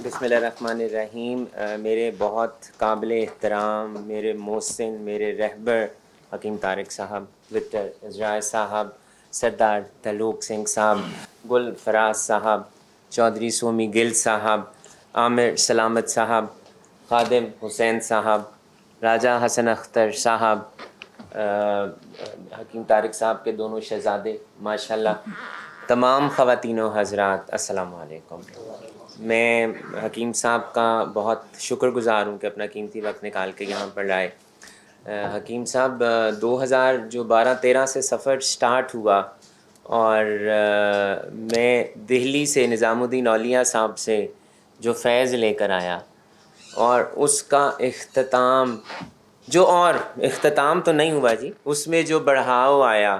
بسم اللہ الرحمن الرحیم۔ میرے بہت قابل احترام میرے محسن، میرے رہبر حکیم طارق صاحب، وکٹر اسرائیل صاحب، سردار تلوک سنگھ صاحب، گل فراز صاحب، چودھری سومی گل صاحب، عامر سلامت صاحب، خادم حسین صاحب، راجہ حسن اختر صاحب، حکیم طارق صاحب کے دونوں شہزادے ماشاءاللہ، تمام خواتین و حضرات السلام علیکم۔ میں حکیم صاحب کا بہت شکر گزار ہوں کہ اپنا قیمتی وقت نکال کے یہاں پر آئے۔ حکیم صاحب 2012-13 سے سفر سٹارٹ ہوا اور میں دہلی سے نظام الدین اولیاء صاحب سے جو فیض لے کر آیا اور اس کا اختتام تو نہیں ہوا جی، اس میں جو بڑھاؤ آیا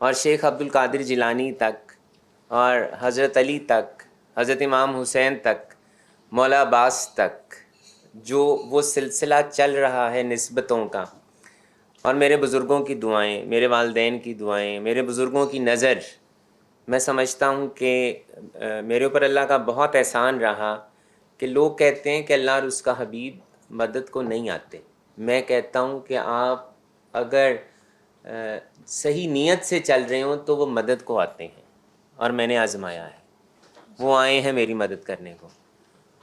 اور شیخ عبد القادر جیلانی تک اور حضرت علی تک، حضرت امام حسین تک، مولا عباس تک جو وہ سلسلہ چل رہا ہے نسبتوں کا، اور میرے بزرگوں کی دعائیں، میرے والدین کی دعائیں، میرے بزرگوں کی نظر، میں سمجھتا ہوں کہ میرے اوپر اللہ کا بہت احسان رہا کہ لوگ کہتے ہیں کہ اللہ اور اس کا حبیب مدد کو نہیں آتے۔ میں کہتا ہوں کہ آپ اگر صحیح نیت سے چل رہے ہوں تو وہ مدد کو آتے ہیں، اور میں نے آزمایا ہے۔ وہ آئے ہیں میری مدد کرنے کو،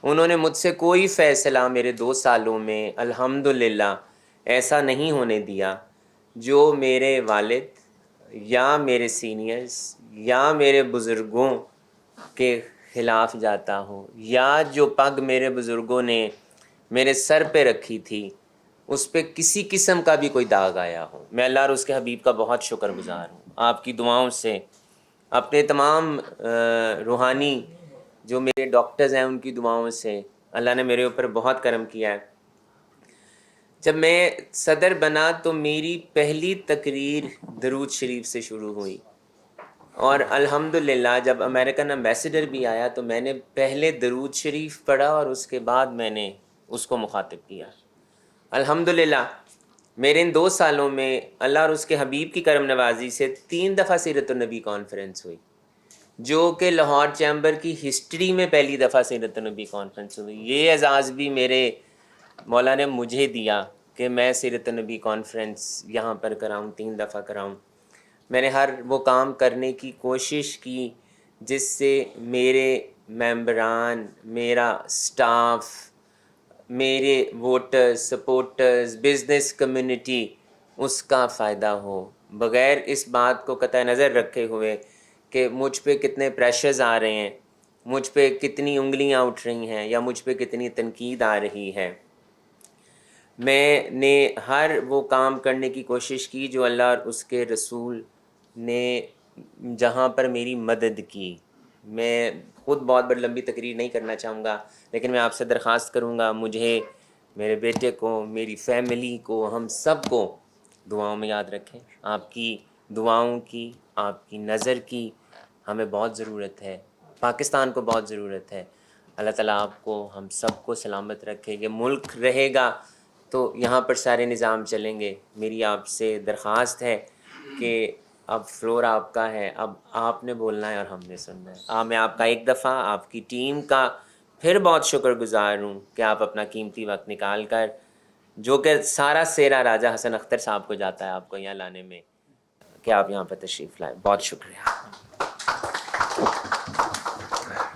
انہوں نے مجھ سے کوئی فیصلہ میرے 2 سالوں میں الحمدللہ ایسا نہیں ہونے دیا جو میرے والد یا میرے سینئرز یا میرے بزرگوں کے خلاف جاتا ہو، یا جو پگ میرے بزرگوں نے میرے سر پہ رکھی تھی اس پہ کسی قسم کا بھی کوئی داغ آیا ہو۔ میں اللہ اور اس کے حبیب کا بہت شکر گزار ہوں، آپ کی دعاؤں سے، اپنے تمام روحانی جو میرے ڈاکٹرز ہیں ان کی دعاؤں سے اللہ نے میرے اوپر بہت کرم کیا ہے۔ جب میں صدر بنا تو میری پہلی تقریر درود شریف سے شروع ہوئی، اور الحمدللہ جب امریکن ایمبیسڈر بھی آیا تو میں نے پہلے درود شریف پڑھا اور اس کے بعد میں نے اس کو مخاطب کیا۔ الحمدللہ میرے ان 2 سالوں میں اللہ اور اس کے حبیب کی کرم نوازی سے 3 دفعہ سیرت النبی کانفرنس ہوئی، جو کہ لاہور چیمبر کی ہسٹری میں پہلی دفعہ سیرت النبی کانفرنس ہوئی۔ یہ اعزاز بھی میرے مولا نے مجھے دیا کہ میں سیرت النبی کانفرنس یہاں پر کراؤں، 3 دفعہ کراؤں۔ میں نے ہر وہ کام کرنے کی کوشش کی جس سے میرے ممبران، میرا سٹاف، میرے ووٹرز، سپورٹرز، بزنس کمیونٹی اس کا فائدہ ہو، بغیر اس بات کو قطع نظر رکھے ہوئے کہ مجھ پہ کتنے پریشرز آ رہے ہیں، مجھ پہ کتنی انگلیاں اٹھ رہی ہیں یا مجھ پہ کتنی تنقید آ رہی ہے۔ میں نے ہر وہ کام کرنے کی کوشش کی جو اللہ اور اس کے رسول نے جہاں پر میری مدد کی۔ میں خود بہت بڑی لمبی تقریر نہیں کرنا چاہوں گا، لیکن میں آپ سے درخواست کروں گا مجھے، میرے بیٹے کو، میری فیملی کو، ہم سب کو دعاؤں میں یاد رکھیں۔ آپ کی دعاؤں کی، آپ کی نظر کی ہمیں بہت ضرورت ہے، پاکستان کو بہت ضرورت ہے۔ اللہ تعالیٰ آپ کو، ہم سب کو سلامت رکھے۔ یہ ملک رہے گا تو یہاں پر سارے نظام چلیں گے۔ میری آپ سے درخواست ہے کہ اب فلور آپ کا ہے، اب آپ نے بولنا ہے اور ہم نے سننا ہے۔ میں آپ کا ایک دفعہ آپ کی ٹیم کا پھر بہت شکر گزار ہوں کہ آپ اپنا قیمتی وقت نکال کر، جو کہ سارا سیرا راجہ حسن اختر صاحب کو جاتا ہے آپ کو یہاں لانے میں، کہ آپ یہاں پر تشریف لائیں۔ بہت شکریہ۔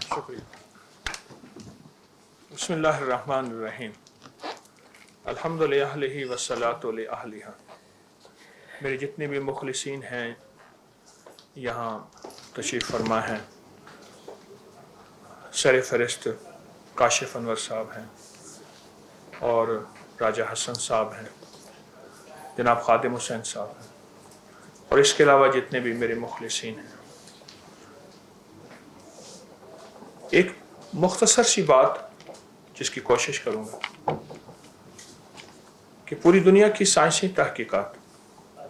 شکریہ۔ بسم اللہ الرحمن الرحیم۔ الحمد للہ والصلاۃ لأہلہا۔ میرے جتنے بھی مخلصین ہیں یہاں تشریف فرما ہیں، سر فہرست کاشف انور صاحب ہیں اور راجہ حسن صاحب ہیں، جناب خادم حسین صاحب ہیں، اور اس کے علاوہ جتنے بھی میرے مخلصین ہیں۔ ایک مختصر سی بات جس کی کوشش کروں گا کہ پوری دنیا کی سائنسی تحقیقات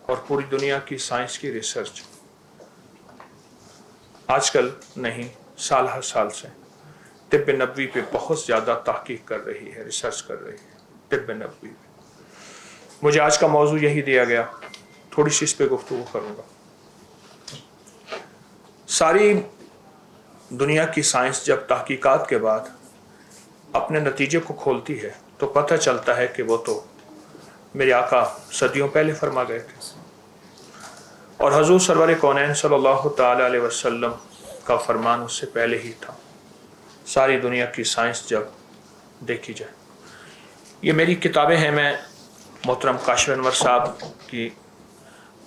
اور پوری دنیا کی سائنس کی ریسرچ آج کل نہیں، سال ہر سال سے طب نبوی پہ بہت زیادہ تحقیق کر رہی ہے، ریسرچ کر رہی ہے طب نبوی پہ۔ مجھے آج کا موضوع یہی دیا گیا، تھوڑی سی اس پہ گفتگو کروں گا۔ ساری دنیا کی سائنس جب تحقیقات کے بعد अपने नतीजे को खोलती है तो पता चलता है कि वो तो मेरे आका सदियों पहले फरमा गए थे। और हजूर सरवर कौनैन सल्लल्लाहु ताला अलैहि वसल्लम का फरमान उससे पहले ही था। सारी दुनिया की साइंस जब देखी जाए, ये मेरी किताबें हैं, मैं मोहतरम काशिफ अनवर साहब की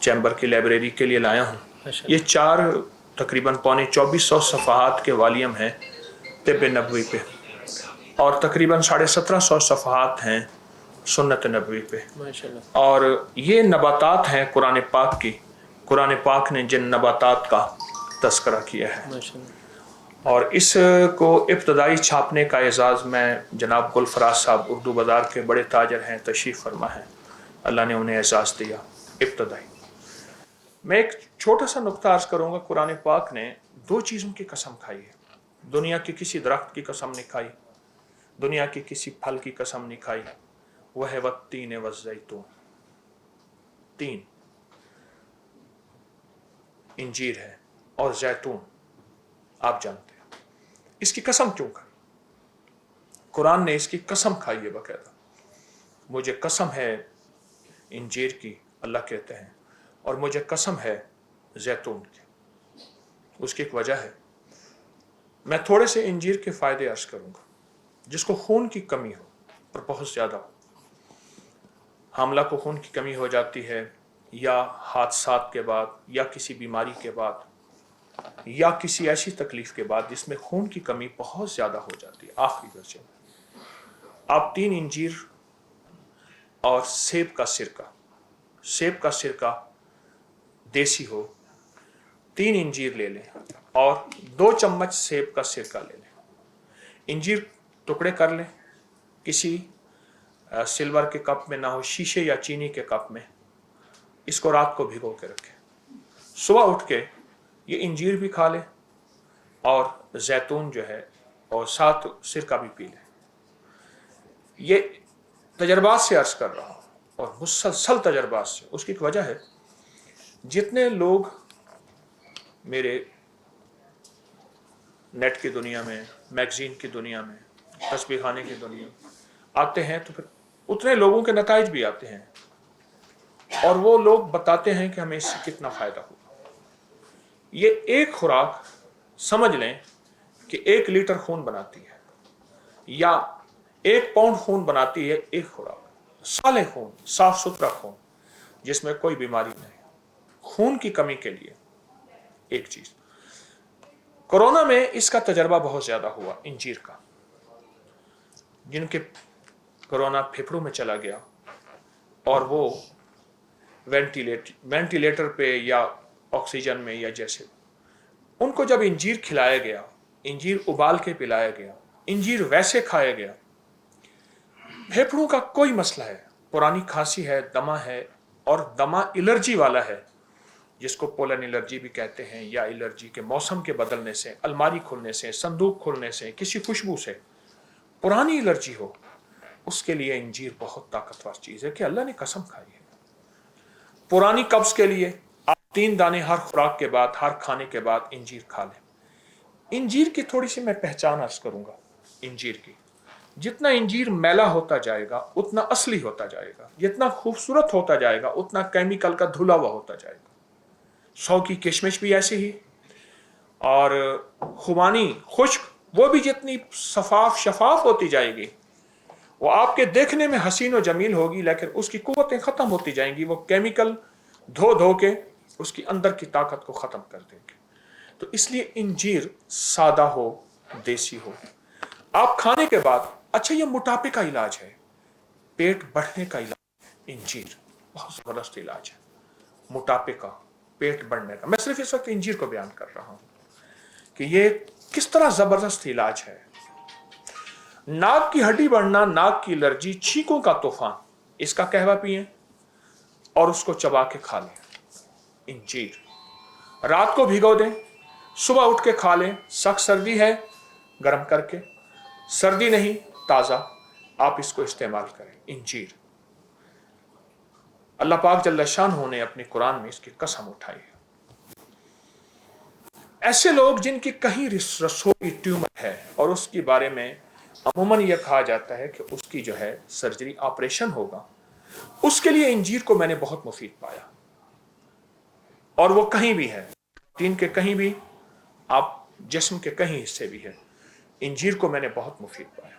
चैम्बर की लाइब्रेरी के लिए लाया हूँ। ये 4 तकरीबन पौने 2400 सफ़हात के वालियम हैं तिब्ब नबवी पे, और तकरीबन 1750 सफ़हात हैं सुन्नत नबवी पे। माशाल्लाह। और ये नबातात हैं कुरान पाक की। कुरान पाक ने जिन नबातात का तस्करा किया है, माशाल्लाह। और इसको इब्तदाई छापने का एजाज़ मैं जनाब गुलफराज साहब उर्दू बाज़ार के बड़े ताजर हैं, तशरीफ़ फरमा है, अल्लाह ने उन्हें एजाज़ दिया इब्तदाई। मैं एक छोटा सा नुक्ता अर्ज़ करूँगा। कुरान पाक ने 2 चीज़ों की कसम खाई है। दुनिया के किसी दरख्त की कसम नहीं खाई, दुनिया के किसी फल की कसम नहीं खाई। वह है वत्तीन वज़्ज़ैतून, 3 इंजीर है और जैतून। आप जानते हैं इसकी कसम क्यों खाई? कुरान ने इसकी कसम खाई है बाकायदा। मुझे कसम है इंजीर की, अल्लाह कहते हैं, और मुझे कसम है जैतून की। उसकी एक वजह है। मैं थोड़े से इंजीर के फ़ायदे अर्ज करूँगा। जिसको खून की कमी हो, और बहुत ज़्यादा, हामला को खून की कमी हो जाती है, या हादसात के बाद, या किसी बीमारी के बाद, या किसी ऐसी तकलीफ के बाद जिसमें खून की कमी बहुत ज़्यादा हो जाती है, आखिरी दर्जे में, आप 3 इंजीर और सेब का सिरका देसी हो, 3 इंजीर ले लें और 2 चम्मच सेब का सिरका ले लें। इंजीर टुकड़े कर लें, किसी सिल्वर के कप में ना हो, शीशे या चीनी के कप में। इसको रात को भिगो के रखें, सुबह उठ के ये इंजीर भी खा लें और जैतून जो है और साथ सिरका भी पी लें। ये तजर्बात से अर्ज कर रहा हूँ, और मुसलसल तजर्बात से। उसकी एक वजह है, जितने लोग मेरे नेट की दुनिया में, मैगजीन की दुनिया में, तस्बीह खाने की दुनिया में आते हैं, तो फिर उतने लोगों के नताइज भी आते हैं, और वो लोग बताते हैं कि हमें इससे कितना फ़ायदा हुआ। ये एक खुराक समझ लें कि 1 लीटर खून बनाती है, या 1 पाउंड खून बनाती है एक खुराक। साले खून, साफ सुथरा खून, जिसमें कोई बीमारी नहीं। खून की कमी के लिए एक चीज, कोरोना में इसका तजर्बा बहुत ज्यादा हुआ इंजीर का। जिनके कोरोना फेफड़ों में चला गया और वो वेंटिलेटर पे या ऑक्सीजन में या जैसे, उनको जब इंजीर खिलाया गया, इंजीर उबाल के पिलाया गया, इंजीर वैसे खाया गया, फेफड़ों का कोई मसला है, पुरानी खांसी है, दमा है, और दमा एलर्जी वाला है, जिसको पोलन एलर्जी भी कहते हैं, या एलर्जी के मौसम के बदलने से, अलमारी खुलने से, संदूक खुलने से, किसी खुशबू से पुरानी एलर्जी हो, उसके लिए इंजीर बहुत ताकतवर चीज़ है कि अल्लाह ने कसम खाई है। पुरानी कब्ज के लिए आप 3 दाने हर खुराक के बाद, हर खाने के बाद इंजीर खा लें। इंजीर की थोड़ी सी मैं पहचान अर्ज करूंगा। इंजीर की, जितना इंजीर मैला होता जाएगा उतना असली होता जाएगा, जितना खूबसूरत होता जाएगा उतना केमिकल का धुला हुआ होता जाएगा। 100 की किशमिश भी ऐसे ही, और खुबानी खुश्क, वो भी जितनी शफाफ होती जाएगी, वो आपके देखने में हसीन और जमील होगी, लेकिन उसकी कुव्वतें ख़त्म होती जाएंगी। वो केमिकल धो के उसकी अंदर की ताकत को ख़त्म कर देंगे। तो इसलिए इंजीर सादा हो, देसी हो, आप खाने के बाद, अच्छा ये मोटापे का इलाज है, पेट बढ़ने का इलाज, इंजीर बहुत ज़बरदस्त इलाज है मोटापे का, पेट बढ़ने का। मैं सिर्फ इस वक्त इंजीर को बयान कर रहा हूँ कि ये किस तरह ज़बरदस्त इलाज है। नाक की हड्डी बढ़ना, नाक की एलर्जी, छींकों का तूफान, इसका कहवा पिए और उसको चबा के खा लें। इंजीर रात को भिगो दें, सुबह उठ के खा लें। सख्त सर्दी है गर्म करके, सर्दी नहीं ताज़ा, आप इसको इस्तेमाल करें। इंजीर, अल्लाह पाक जल्ल शानहू ने अपने कुरान में इसकी कसम उठाई है। ऐसे लोग जिनकी कहीं रसोई ट्यूमर है और उसके बारे में अमूमन यह कहा जाता है कि उसकी जो है सर्जरी ऑपरेशन होगा, उसके लिए इंजीर को मैंने बहुत मुफीद पाया। और वो कहीं भी है, तीन के कहीं भी, आप जिस्म के कहीं हिस्से भी है, इंजीर को मैंने बहुत मुफीद पाया।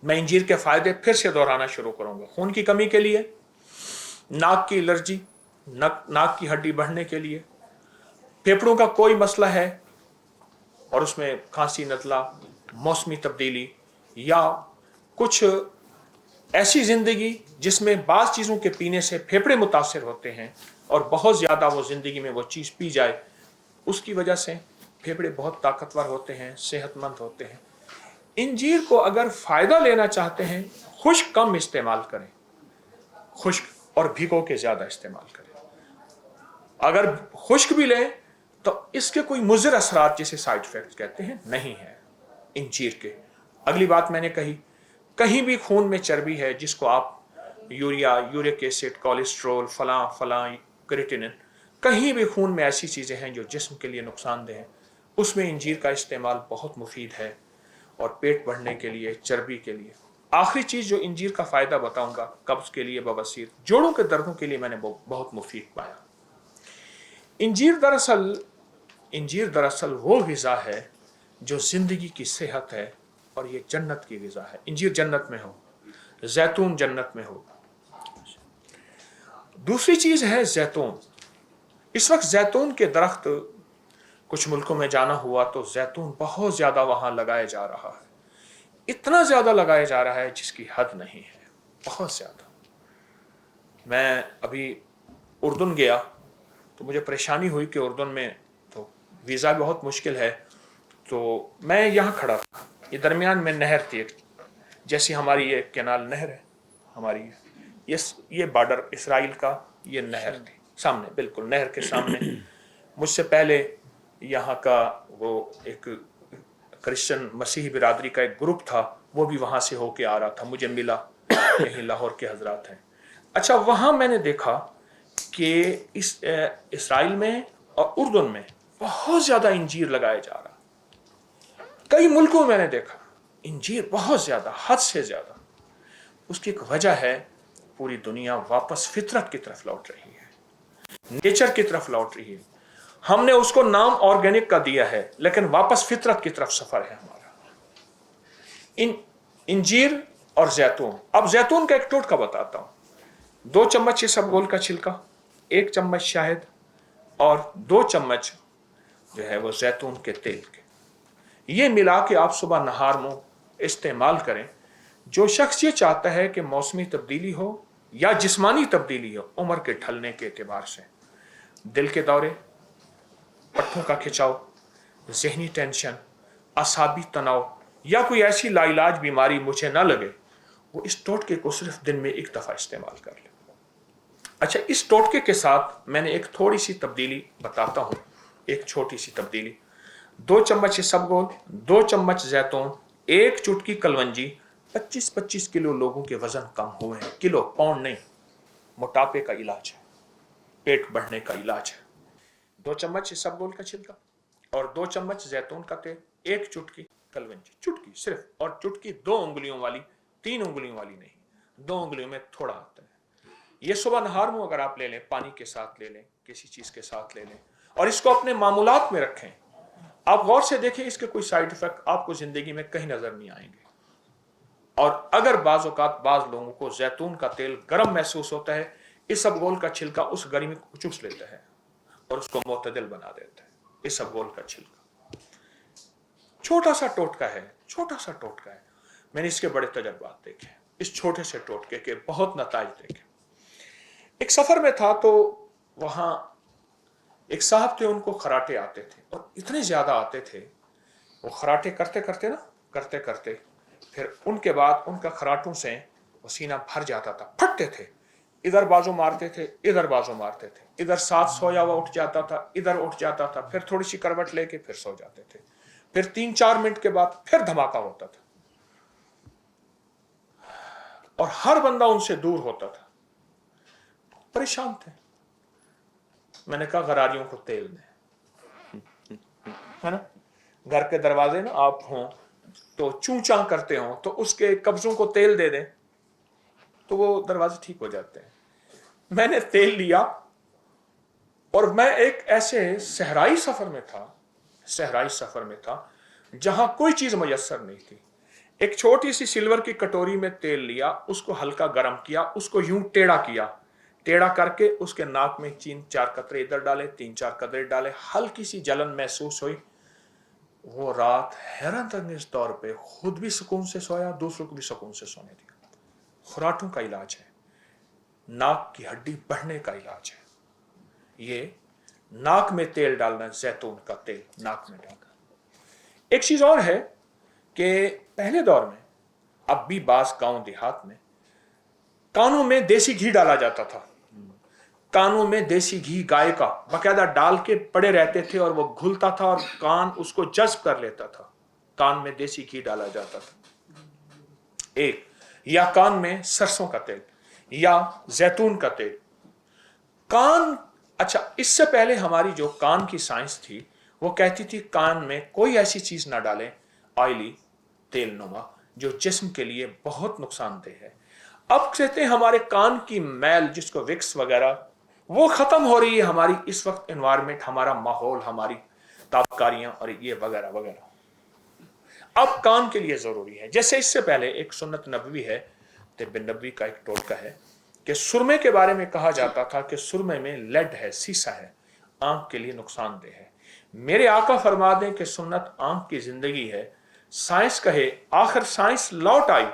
मैं इंजीर के फायदे फिर से दोहराना शुरू करूंगा। खून की कमी के लिए, नाक की एलर्जी, नाक की हड्डी बढ़ने के लिए, फेफड़ों का कोई मसला है और उसमें खांसी, नज़ला, मौसमी तब्दीली या कुछ ऐसी ज़िंदगी जिसमें बाज़ चीज़ों के पीने से फेफड़े मुतासर होते हैं और बहुत ज़्यादा वो ज़िंदगी में वो चीज़ पी जाए, उसकी वजह से फेफड़े बहुत ताकतवर होते हैं, सेहतमंद होते हैं। इंजीर को अगर फ़ायदा लेना चाहते हैं, खुश्क कम इस्तेमाल करें, खुश्क और भिगो के ज़्यादा इस्तेमाल करें। अगर खुश्क भी लें तो इसके कोई मुज़र असरात जिसे साइड इफ़ेक्ट कहते हैं नहीं है इंजीर के। अगली बात मैंने कही, कहीं भी खून में चर्बी है जिसको आप यूरिया, यूरिक एसिड, कोलेस्ट्रोल, फलां क्रिएटिनिन, कहीं भी खून में ऐसी चीज़ें हैं जो जिस्म के लिए नुकसानदेह हैं, उसमें इंजीर का इस्तेमाल बहुत मुफीद है और पेट बढ़ने के लिए, चर्बी के लिए। आखिरी चीज़ जो इंजीर का फ़ायदा बताऊंगा, कब्ज़ के लिए, बवासीर, जोड़ों के दर्दों के लिए मैंने बहुत मुफीद पाया। इंजीर दरअसल वो ग़िज़ा है जो ज़िंदगी की सेहत है और ये जन्नत की ग़िज़ा है। इंजीर जन्नत में हो, जैतून जन्नत में हो। दूसरी चीज़ है जैतून। इस वक्त जैतून के दरख्त कुछ मुल्कों में जाना हुआ तो जैतून बहुत ज़्यादा वहाँ लगाया जा रहा है, इतना ज़्यादा लगाया जा रहा है जिसकी हद नहीं है, बहुत ज़्यादा। मैं अभी उर्दन गया तो मुझे परेशानी हुई कि उर्दन में तो वीज़ा बहुत मुश्किल है, तो मैं यहाँ खड़ा था, ये दरमियान में नहर थी, जैसी हमारी ये कैनाल नहर है हमारी, ये बॉर्डर इसराइल का, ये नहर थी सामने, बिल्कुल नहर के सामने। मुझसे पहले यहाँ का वो एक क्रिश्चियन मसीही बिरादरी का एक ग्रुप था, वो भी वहाँ से होके आ रहा था, मुझे मिला, यहीं लाहौर के हजरात हैं। अच्छा, वहाँ मैंने देखा कि इस इसराइल में और उर्दन में बहुत ज़्यादा इंजीर लगाया जा रहा। कई मुल्कों में मैंने देखा इंजीर बहुत ज़्यादा, हद से ज़्यादा। उसकी एक वजह है, पूरी दुनिया वापस फितरत की तरफ लौट रही है, नेचर की तरफ लौट रही है। हमने उसको नाम ऑर्गेनिक का दिया है, लेकिन वापस फितरत की तरफ सफ़र है हमारा। इंजीर और जैतून। अब जैतून का एक टोटका बताता हूँ। 2 चम्मच इसबगोल का छिलका, 1 चम्मच शहद और 2 चम्मच जो है वो जैतून के तेल के, ये मिला के आप सुबह नहार मुंह इस्तेमाल करें। जो शख्स ये चाहता है कि मौसमी तब्दीली हो या जिस्मानी तब्दीली हो, उम्र के ढलने के एतबार से, दिल के दौरे, पट्टों का खिंचाव, जहनी टेंशन, असाबी तनाव या कोई ऐसी लाइलाज बीमारी मुझे ना लगे, वो इस टोटके को सिर्फ दिन में 1 दफ़ा इस्तेमाल कर ले। अच्छा, इस टोटके के साथ मैंने एक थोड़ी सी तब्दीली बताता हूँ, एक छोटी सी तब्दीली। 2 चम्मच इसबगोल, 2 चम्मच जैतून, 1 चुटकी कलवंजी। 25-25 किलो लोगों के वजन कम हुए हैं, किलो, पाउंड नहीं। मोटापे का इलाज है, पेट बढ़ने का इलाज है। 2 चम्मच इसबगोल का छिलका और 2 चम्मच जैतून का तेल, 1 चुटकी कलवंजी, चुटकी सिर्फ, और चुटकी 2 उंगलियों वाली, 3 उंगलियों वाली नहीं, 2 उंगलियों में थोड़ा आता है। ये सुबह नहार मुंह अगर आप ले लें, पानी के साथ ले लें, किसी चीज़ के साथ ले लें और इसको अपने मामूलात में रखें, आप गौर से देखें, इसके कोई साइड इफेक्ट आपको ज़िंदगी में कहीं नज़र नहीं आएंगे। और अगर बाज़ औक़ात बाज़ लोगों को जैतून का तेल गर्म महसूस होता है, इसबगोल का छिलका उस गर्मी को चूस लेता है और उसको मोतदिल बना देता है। इसबगोल का छिलका छोटा सा टोटका है, छोटा सा टोटका है, मैंने इसके बड़े तजर्बात देखे, इस छोटे से टोटके के बहुत नताइज देखे। एक सफ़र में था तो वहाँ एक साहब थे, उनको खराटे आते थे और इतने ज़्यादा आते थे, वो खराटे करते करते फिर उनके बाद उनका खराटों से वो सीना भर जाता था, फटते थे, इधर बाजू मारते थे, इधर बाजू मारते थे, इधर साथ सोया हुआ उठ जाता था, इधर उठ जाता था, फिर थोड़ी सी करवट लेके फिर सो जाते थे, फिर 3-4 मिनट के बाद फिर धमाका होता था और हर बंदा उनसे दूर होता था, परेशान थे। मैंने कहा गरारियों को तेल दें, है ना, घर के दरवाजे ना आप हों तो चूं-चां करते हों तो उसके कब्जों को तेल दे दें तो वो दरवाजे ठीक हो जाते हैं। मैंने तेल लिया और मैं एक ऐसे सहराई सफर में था जहां कोई चीज मुयस्सर नहीं थी। एक छोटी सी सिल्वर की कटोरी में तेल लिया, उसको हल्का गर्म किया, उसको यूं टेढ़ा करके उसके नाक में 3-4 कतरे इधर डाले, 3-4 कतरे डाले, हल्की सी जलन महसूस हुई। वो रात हैरत अंगेज तौर पे खुद भी सुकून से सोया, दूसरों को भी सुकून से सोने दिया। खुराटों का इलाज है, नाक की हड्डी बढ़ने का इलाज है। ये नाक में तेल डालना, जैतून का तेल नाक में डालना। एक चीज और है कि पहले दौर में, अब भी बास गांव देहात में, कानों में देसी घी डाला जाता था। कानों में देसी घी गाय का बाकायदा डाल के पड़े रहते थे और वो घुलता था और कान उसको जज्ब कर लेता था। कान में देसी घी डाला जाता था एक, या कान में सरसों का तेल या जैतून का तेल। कान, अच्छा, इससे पहले हमारी जो कान की साइंस थी वो कहती थी कान में कोई ऐसी चीज ना डालें ऑयली, तेल नुमा, जो जिस्म के लिए बहुत नुकसानदेह है। अब कहते हैं हमारे कान की मैल, जिसको विक्स वगैरह, वो खत्म हो रही है। हमारी इस वक्त एनवायरमेंट, हमारा माहौल, हमारी ताबकारियां और ये वगैरह वगैरह अब कान के लिए जरूरी है। जैसे इससे पहले एक सुन्नत नबवी है, तिब्ब नबवी का एक टोटका है कि सुरमे के बारे में कहा जाता था कि सुरमे में लेड है, सीसा है, आंख के लिए नुकसानदेह है। मेरे आका फरमा दें कि सुन्नत आंख की जिंदगी है। साइंस कहे, आखिर साइंस लौट आई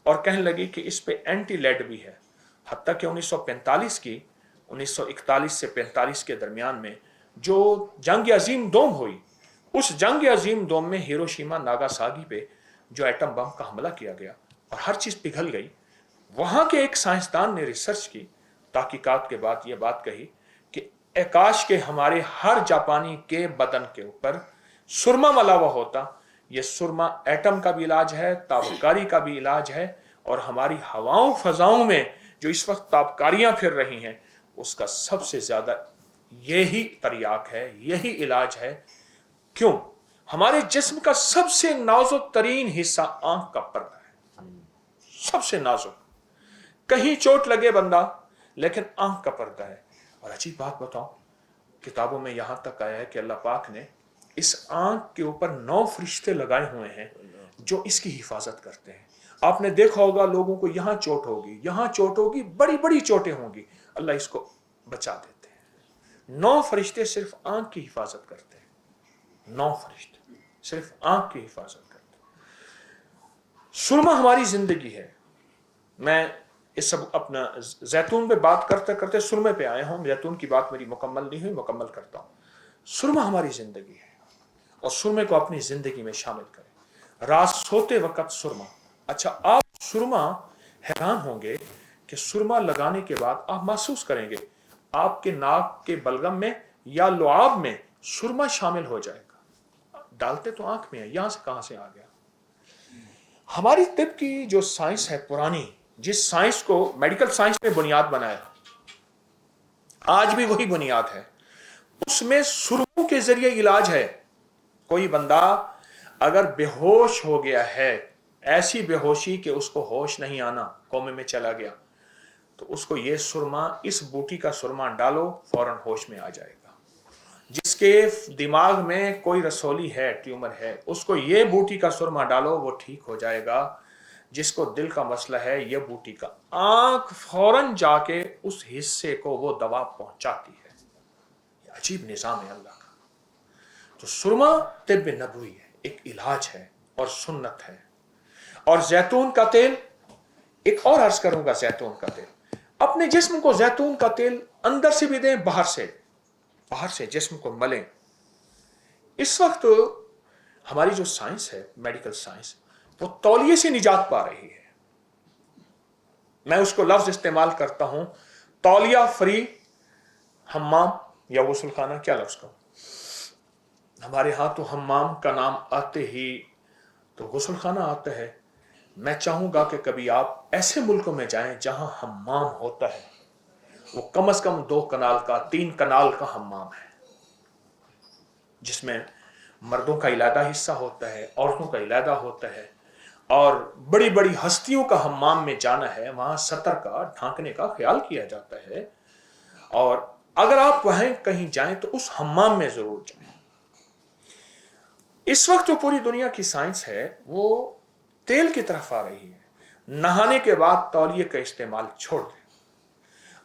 और कहने लगी कि इस पे एंटी लेड भी है। हत्ता कि 1941 से 45 के दरमियान में जो जंग अजीम दोम हुई, उस जंग अजीम दोम में हिरोशिमा नागासाकी पे जो एटम बम का हमला किया गया और हर चीज पिघल गई, वहां के एक साइंसदान ने रिसर्च की, तहकीकात के बाद यह बात कही कि आकाश के हमारे हर जापानी के बदन के ऊपर सुरमा मला हुआ होता। यह सुरमा एटम का भी इलाज है, ताबकारी का भी इलाज है, और हमारी हवाओं फजाओं में जो इस वक्त ताबकारियां फिर रही हैं उसका सबसे ज्यादा यही तरियाक है, यही इलाज है। क्यों? हमारे जिस्म का सबसे नाजुक तरीन हिस्सा आंख का पर्दा है, सबसे नाजुक। कहीं चोट लगे बंदा, लेकिन आंख का पर्दा है। और अजीब बात बताऊं, किताबों में यहां तक आया है कि अल्लाह पाक ने इस आंख के ऊपर 9 फरिश्ते लगाए हुए हैं जो इसकी हिफाजत करते हैं। आपने देखा होगा लोगों को यहां चोट होगी, यहां चोट होगी, बड़ी बड़ी चोटें होंगी, अल्लाह इसको बचा देते हैं। 9 फरिश्ते सिर्फ आंख की हिफाजत करते हैं, 9 फरिश्ते सिर्फ आंख की हिफाजत करते हैं। सुरमा हमारी जिंदगी है। मैं इस सब अपना जैतून पे बात करते करते सुरमे पे आया हूं। जैतून की बात मेरी मुकम्मल नहीं हुई, मुकम्मल करता हूं। सुरमा हमारी जिंदगी है और सुरमे को अपनी जिंदगी में शामिल करें। रात सोते वक्त सुरमा। अच्छा, आप सुरमा हैरान होंगे कि सुरमा लगाने के बाद आप महसूस करेंगे आपके नाक के बलगम में या लुआब में सुरमा शामिल हो जाएगा। डालते तो आंख में है, यहां से कहां से आ गया? हमारी तिब की जो साइंस है पुरानी, जिस साइंस को मेडिकल साइंस ने बुनियाद बनाया, आज भी वही बुनियाद है। उसमें सुरमों के जरिए इलाज है। कोई बंदा अगर बेहोश हो गया है, ऐसी बेहोशी कि उसको होश नहीं आना, कोमे में चला गया, तो उसको ये सुरमा, इस बूटी का सुरमा डालो, फौरन होश में आ जाएगा। जिसके दिमाग में कोई रसौली है, ट्यूमर है, उसको ये बूटी का सुरमा डालो, वो ठीक हो जाएगा। जिसको दिल का मसला है, ये बूटी का, आंख फौरन जाके उस हिस्से को वो दवा पहुंचाती है। ये अजीब निजाम है अल्लाह का। तो सुरमा तिब्ब नबवी है, एक इलाज है और सुन्नत है। और जैतून का तेल, एक और अर्ज करूंगा, जैतून का तेल अपने जिस्म को, जैतून का तेल अंदर से भी दें, बाहर से जिस्म को मलें। इस वक्त हमारी जो साइंस है, मेडिकल साइंस, वो तौलिए से निजात पा रही है। मैं उसको लफ्ज इस्तेमाल करता हूं, तौलिया फ्री हम्माम या गुस्ल खाना, क्या लफ्ज कहूं? हमारे यहां तो हम्माम का नाम आते ही तो गुस्ल खाना आता है। मैं चाहूंगा कि कभी आप ऐसे मुल्कों में जाएं जहां हम्माम होता है, वो कम से कम 2 कनाल का, 3 कनाल का हम्माम है, जिसमें मर्दों का इलादा हिस्सा होता है, औरतों का इलादा होता है, और बड़ी बड़ी हस्तियों का हम्माम में जाना है, वहां सतर का ढांकने का ख्याल किया जाता है। और अगर आप वहां कहीं जाएं तो उस हम्माम में जरूर जाएं। इस वक्त जो पूरी दुनिया की साइंस है वो तेल की तरफ आ रही है। नहाने के बाद तौलिए का इस्तेमाल छोड़ दें,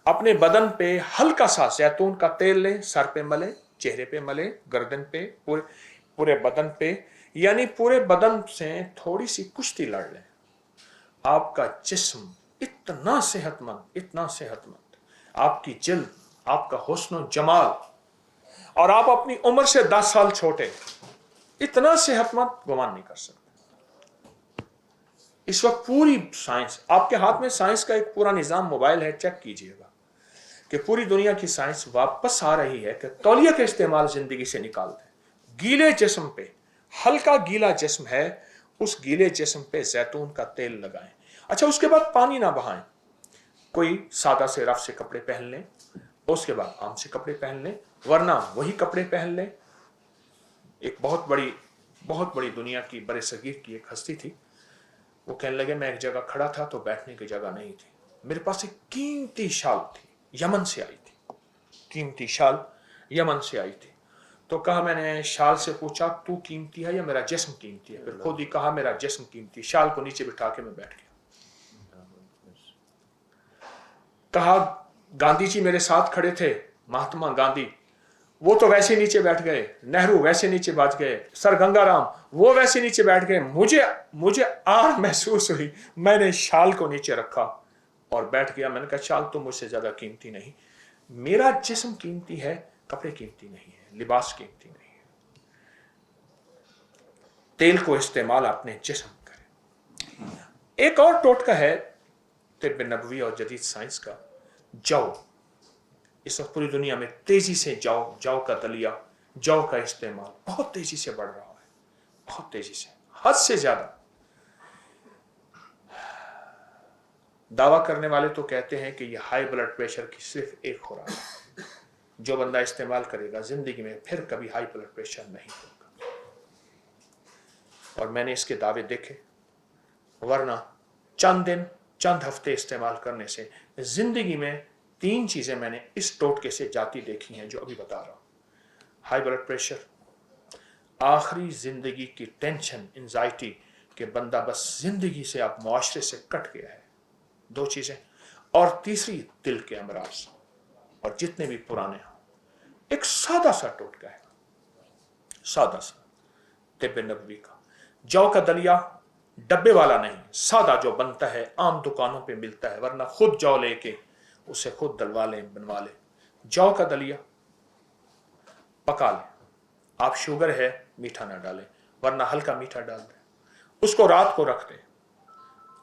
अपने बदन पे हल्का सा जैतून का तेल लें, सर पे मले, चेहरे पे मले, गर्दन पे, पूरे पूरे बदन पे, यानी पूरे बदन से थोड़ी सी कुश्ती लड़ लें। आपका जिस्म इतना सेहतमंद, इतना सेहतमंद, आपकी जिल्द, आपका हुस्न जमाल, और आप अपनी उम्र से 10 साल छोटे, इतना सेहतमंद गुमान नहीं कर सकते। इस वक्त पूरी साइंस आपके हाथ में, साइंस का एक पूरा निजाम मोबाइल है, चेक कीजिएगा कि पूरी दुनिया की साइंस वापस आ रही है कि तौलिया का इस्तेमाल जिंदगी से निकाल दें। गीले जिस्म पे, हल्का गीला जिस्म है, उस गीले जिस्म पे जैतून का तेल लगाएं। अच्छा, उसके बाद पानी ना बहाएं, कोई सादा से रफ से कपड़े पहन लें, उसके बाद आम से कपड़े पहन लें, वरना वही कपड़े पहन लें। एक बहुत बड़ी दुनिया की बड़े सगीर की एक हस्ती थी, वो कहने लगे मैं एक जगह खड़ा था तो बैठने की जगह नहीं थी, मेरे पास एक कीमती शाल थी, यमन से आई थी, कीमती शाल यमन से आई थी। तो कहा, मैंने शाल से पूछा तू कीमती है या मेरा जिस्म कीमती है? फिर खुद ही कहा मेरा जिस्म कीमती। शाल को नीचे बिठा के मैं बैठ गया। कहा, गांधी जी मेरे साथ खड़े थे, महात्मा गांधी, वो तो वैसे नीचे बैठ गए, नेहरू वैसे नीचे बैठ गए, सर गंगाराम वो वैसे नीचे बैठ गए, मुझे आर महसूस हुई, मैंने शाल को नीचे रखा और बैठ गया। मैंने कहा शाल तो मुझसे ज्यादा कीमती नहीं, मेरा जिस्म कीमती है, कपड़े कीमती नहीं है, लिबास कीमती नहीं है। तेल को इस्तेमाल अपने जिस्म करें। एक और टोटका है तिब्ब नबवी और जदीद साइंस का, जौ। इस वक्त पूरी दुनिया में तेजी से जौ का दलिया, जौ का इस्तेमाल बहुत तेजी से बढ़ रहा है, बहुत तेजी से, हद से ज्यादा। दावा करने वाले तो कहते हैं कि यह हाई ब्लड प्रेशर की सिर्फ एक खुराक है, जो बंदा इस्तेमाल करेगा जिंदगी में फिर कभी हाई ब्लड प्रेशर नहीं होगा। और मैंने इसके दावे देखे, वरना चंद दिन, चंद हफ्ते इस्तेमाल करने से जिंदगी में 3 चीजें मैंने इस टोटके से जाती देखी हैं जो अभी बता रहा हूं। हाई ब्लड प्रेशर, आखिरी जिंदगी की टेंशन, एंजाइटी कि बंदा बस जिंदगी से, आप मुआशरे से कट गया है, 2 चीजें, और तीसरी दिल के अमराज, और जितने भी पुराने हों। एक सादा सा टोटका है, सादा सा, तिब्ब नबवी का। जौ का दलिया, डब्बे वाला नहीं, सादा जो बनता है, आम दुकानों पे मिलता है, वरना खुद जौ लेके उसे खुद दलवा लें, बनवा लें। जौ का दलिया पका लें, आप शुगर है मीठा ना डालें, वरना हल्का मीठा डाल दें। उसको रात को रख दें,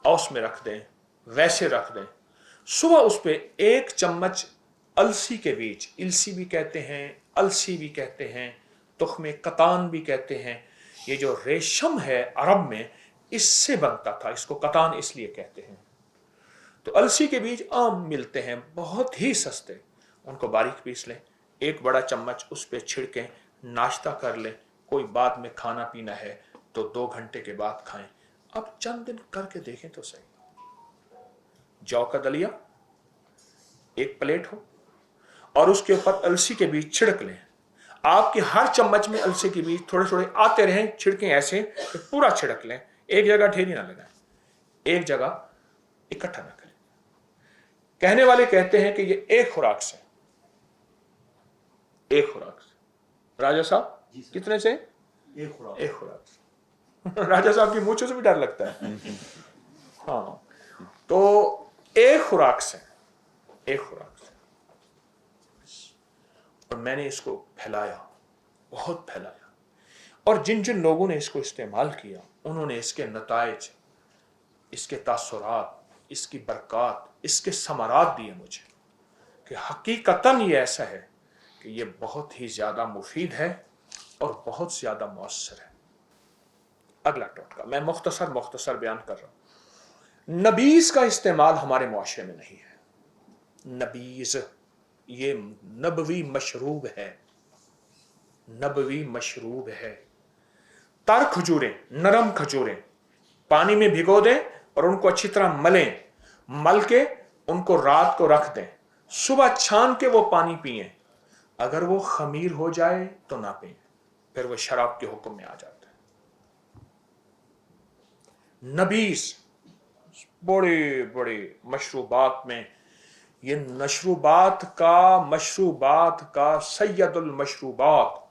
औस में रख दें, वैसे रख दें। सुबह उस पे 1 चम्मच अलसी के बीज, इलसी भी कहते हैं, अलसी भी कहते हैं, तुख्मे कतान भी कहते हैं। ये जो रेशम है अरब में, इससे बनता था, इसको कतान इसलिए कहते हैं। तो अलसी के बीज आम मिलते हैं, बहुत ही सस्ते, उनको बारीक पीस लें, 1 बड़ा चम्मच उस पर छिड़कें, नाश्ता कर लें। कोई बाद में खाना पीना है तो 2 घंटे के बाद खाएं। अब चंद दिन करके देखें तो सही। जौ का दलिया 1 प्लेट हो और उसके ऊपर अलसी के बीज छिड़क लें। आपके हर चम्मच में अलसी के बीज थोड़े थोड़े आते रहें, छिड़कें ऐसे कि पूरा छिड़क लें, एक जगह ढेरी ना लगाएं, एक जगह इकट्ठा ना करें। कहने वाले कहते हैं कि ये एक खुराक से, एक खुराक से। राजा साहब कितने से? एक खुराक से। राजा साहब की मूंछों से भी डर लगता है। हाँ, तो एक खुराक से, एक खुराक से। और मैंने इसको फैलाया, बहुत फैलाया, और जिन जिन लोगों ने इसको इस्तेमाल किया उन्होंने इसके नताइज, इसके तासुरात, इसकी बरक़ात, इसके समरात दिए मुझे कि हकीकतन ये ऐसा है कि ये बहुत ही ज़्यादा मुफीद है और बहुत ज़्यादा मौसर है। अगला टोटका मैं मुख्तसर बयान कर रहा हूँ। नबीज़ का इस्तेमाल हमारे मुआशरे में नहीं है। नबीज़ ये नबवी मशरूब है, नबवी मशरूब है। तर खजूरें, नरम खजूरें पानी में भिगो दें और उनको अच्छी तरह मलें, मल के उनको रात को रख दें, सुबह छान के वो पानी पिएं। अगर वो खमीर हो जाए तो ना पिएं, फिर वो शराब के हुक्म में आ जाता है। नबीस, बड़े बड़े मशरूबात में, ये मशरूबात का सैयदुल मशरूबात,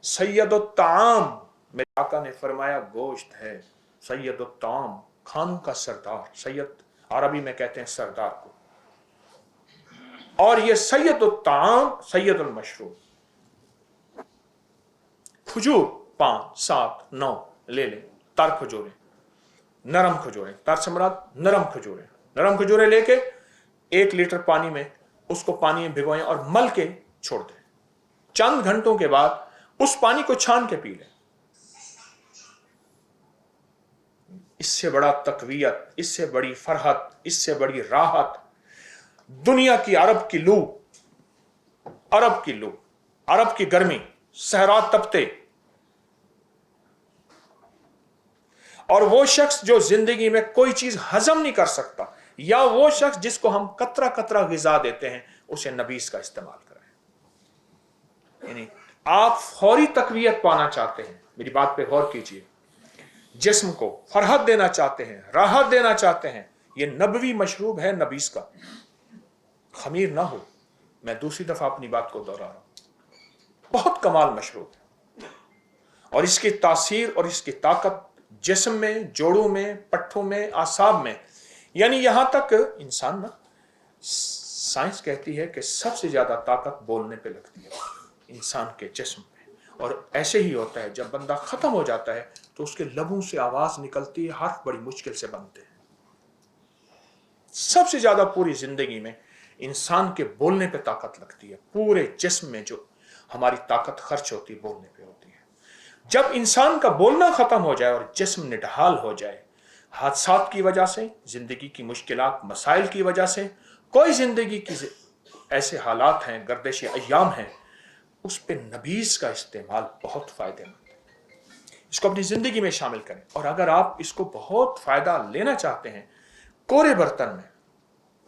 सैयदुल ताम, मेरे आका ने फरमाया गोश्त है, सैयदुल ताम, खानों का सरदार, सैयद अरबी में कहते हैं सरदार को, और ये सैयदुल ताम, सैयदुल मशरूब। खजूर 5, 7, 9 ले लें, तर खजूरें, नरम खजूरें, तर से मुराद नरम खजूरें, नरम खजूरें लेके 1 लीटर पानी में उसको पानी में भिगोएं और मल के छोड़ दें। चंद घंटों के बाद उस पानी को छान के पी लें। इससे बड़ा तकवीयत, इससे बड़ी फरहत, इससे बड़ी राहत दुनिया की अरब की लू, अरब की गर्मी, सहरा तपते, और वो शख्स जो जिंदगी में कोई चीज हजम नहीं कर सकता, या वो शख्स जिसको हम कतरा कतरा गिजा देते हैं, उसे नबीस का इस्तेमाल करें। यानी आप फौरी तकवीयत पाना चाहते हैं, मेरी बात पे गौर कीजिए, जिस्म को फरहत देना चाहते हैं, राहत देना चाहते हैं, ये नबवी मशरूब है नबीस का। खमीर ना हो, मैं दूसरी दफा अपनी बात को दोहरा रहा हूं, बहुत कमाल मशरूब है, और इसकी तासीर और इसकी ताकत जिस्म में, जोड़ों में, पट्ठों में, आसाब में, यानी यहां तक इंसान ना, साइंस कहती है कि सबसे ज्यादा ताकत बोलने पे लगती है इंसान के जिस्म में, और ऐसे ही होता है जब बंदा खत्म हो जाता है तो उसके लबों से आवाज निकलती है, हर्फ बड़ी मुश्किल से बनते हैं। सबसे ज्यादा पूरी जिंदगी में इंसान के बोलने पे ताकत लगती है, पूरे जिस्म में जो हमारी ताकत खर्च होती है बोलने पे होती है। जब इंसान का बोलना खत्म हो जाए और जिस्म निढाल हो जाए, हादसात की वजह से, जिंदगी की मुश्किलात मसाइल की वजह से, कोई जिंदगी की ऐसे हालात हैं, गर्दिश अय्याम हैं, उस पे नबीस का इस्तेमाल बहुत फायदेमंद है। इसको अपनी जिंदगी में शामिल करें, और अगर आप इसको बहुत फायदा लेना चाहते हैं, कोरे बर्तन में,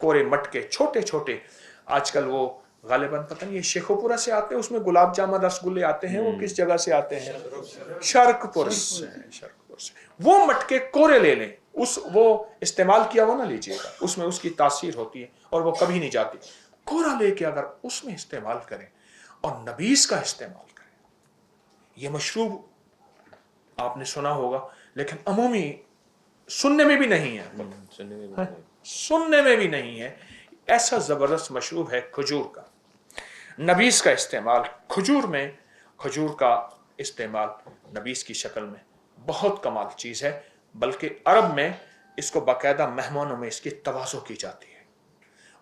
कोरे मटके छोटे छोटे, आजकल वो गालिबन पता नहीं ये शेखोपुरा से आते हैं, उसमें गुलाब जामुन रसगुल्ले आते हैं, वो किस जगह से आते हैं, शर्कपुर से, वो मटके कोरे ले लें, वो इस्तेमाल किया हुआ ना लीजिएगा, उसमें उसकी तासीर होती है और वो कभी नहीं जाती। कोरा लेके अगर उसमें इस्तेमाल करें और नबीस का इस्तेमाल करें, ये मशरूब आपने सुना होगा लेकिन अमूमी सुनने में भी नहीं है, सुनने में भी नहीं है, ऐसा जबरदस्त मशरूब है खजूर का। नबीस का इस्तेमाल खजूर में, खजूर का इस्तेमाल नबीस की शक्ल में बहुत कमाल चीज है, बल्कि अरब में इसको बाकायदा मेहमानों में इसकी तवाज़ो की जाती है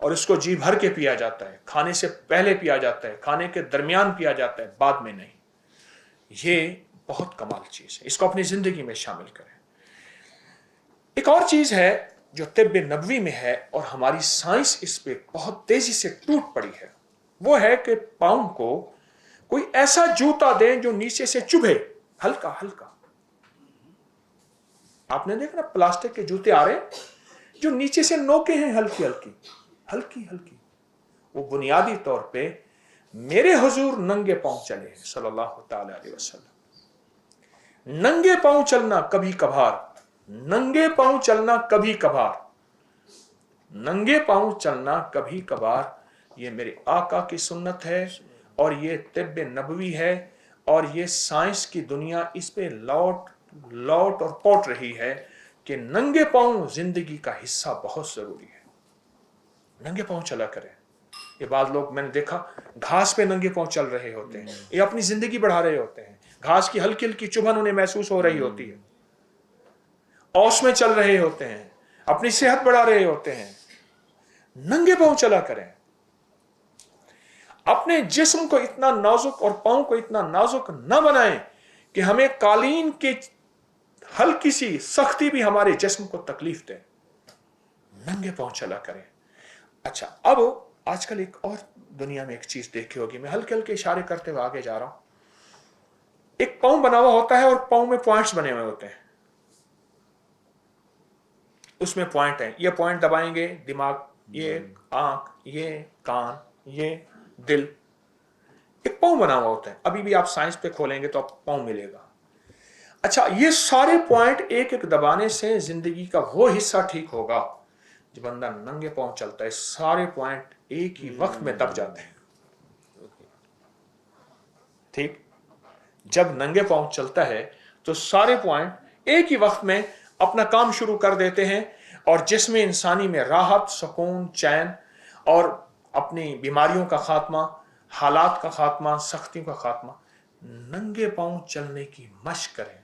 और इसको जी भर के पिया जाता है, खाने से पहले पिया जाता है, खाने के दरमियान पिया जाता है, बाद में नहीं। ये बहुत कमाल चीज है, इसको अपनी जिंदगी में शामिल करें। एक और चीज है जो तिब्ब नबवी में है और हमारी साइंस इस पे बहुत तेजी से टूट पड़ी है, वो है कि पाँव को कोई ऐसा जूता दें जो नीचे से चुभे, हल्का हल्का। आपने देखा ना प्लास्टिक के जूते आ रहे हैं जो नीचे से नोके हैं, हल्की हल्की हल्की हल्की। वो बुनियादी तौर पे मेरे हुजूर नंगे पांव चले हैं सल्लल्लाहु ताला अलैहि वसल्लम। नंगे पांव चलना कभी कभार, नंगे पांव चलना कभी कभार, नंगे पांव चलना कभी कभार, ये मेरे आका की सुन्नत है और ये तिब्ब नबवी है, और ये साइंस की दुनिया इस पे लौट लौट और पौट रही है कि नंगे पांव जिंदगी का हिस्सा बहुत जरूरी है। नंगे पांव चला करें। ये बाद लोग मैंने देखा घास पे नंगे पांव चल रहे होते हैं, ये अपनी जिंदगी बढ़ा रहे होते हैं, घास की हल्की हल्की चुभन उन्हें महसूस हो रही होती है, औस में चल रहे होते हैं, अपनी सेहत बढ़ा रहे होते हैं। नंगे पांव चला करें। अपने जिस्म को इतना नाजुक और पांव को इतना नाजुक न बनाएं कि हमें कालीन की हल्की सी सख्ती भी हमारे जिस्म को तकलीफ दे। नंगे पांव चला करें। अच्छा, अब आजकल एक और दुनिया में एक चीज देखी होगी, मैं हल्के हल्के इशारे करते हुए आगे जा रहा हूं। एक पाँव बना हुआ होता है और पाँव में पॉइंट्स बने हुए होते हैं, उसमें पॉइंट है, ये पॉइंट दबाएंगे दिमाग, ये आंख, ये कान, ये दिल, एक पाँव बना हुआ होता है। अभी भी आप साइंस पे खोलेंगे तो आप पाँव मिलेगा। अच्छा, ये सारे पॉइंट एक एक दबाने से जिंदगी का वो हिस्सा ठीक होगा। जब बंदा नंगे पाँव चलता है, सारे पॉइंट एक ही वक्त में दब जाते हैं। ठीक, जब नंगे पाँव चलता है तो सारे पॉइंट एक ही वक्त में अपना काम शुरू कर देते हैं, और जिसमें इंसानी में राहत, सुकून, चैन और अपनी बीमारियों का खात्मा, हालात का खात्मा, सख्तियों का खात्मा। नंगे पाँव चलने की मशक करें,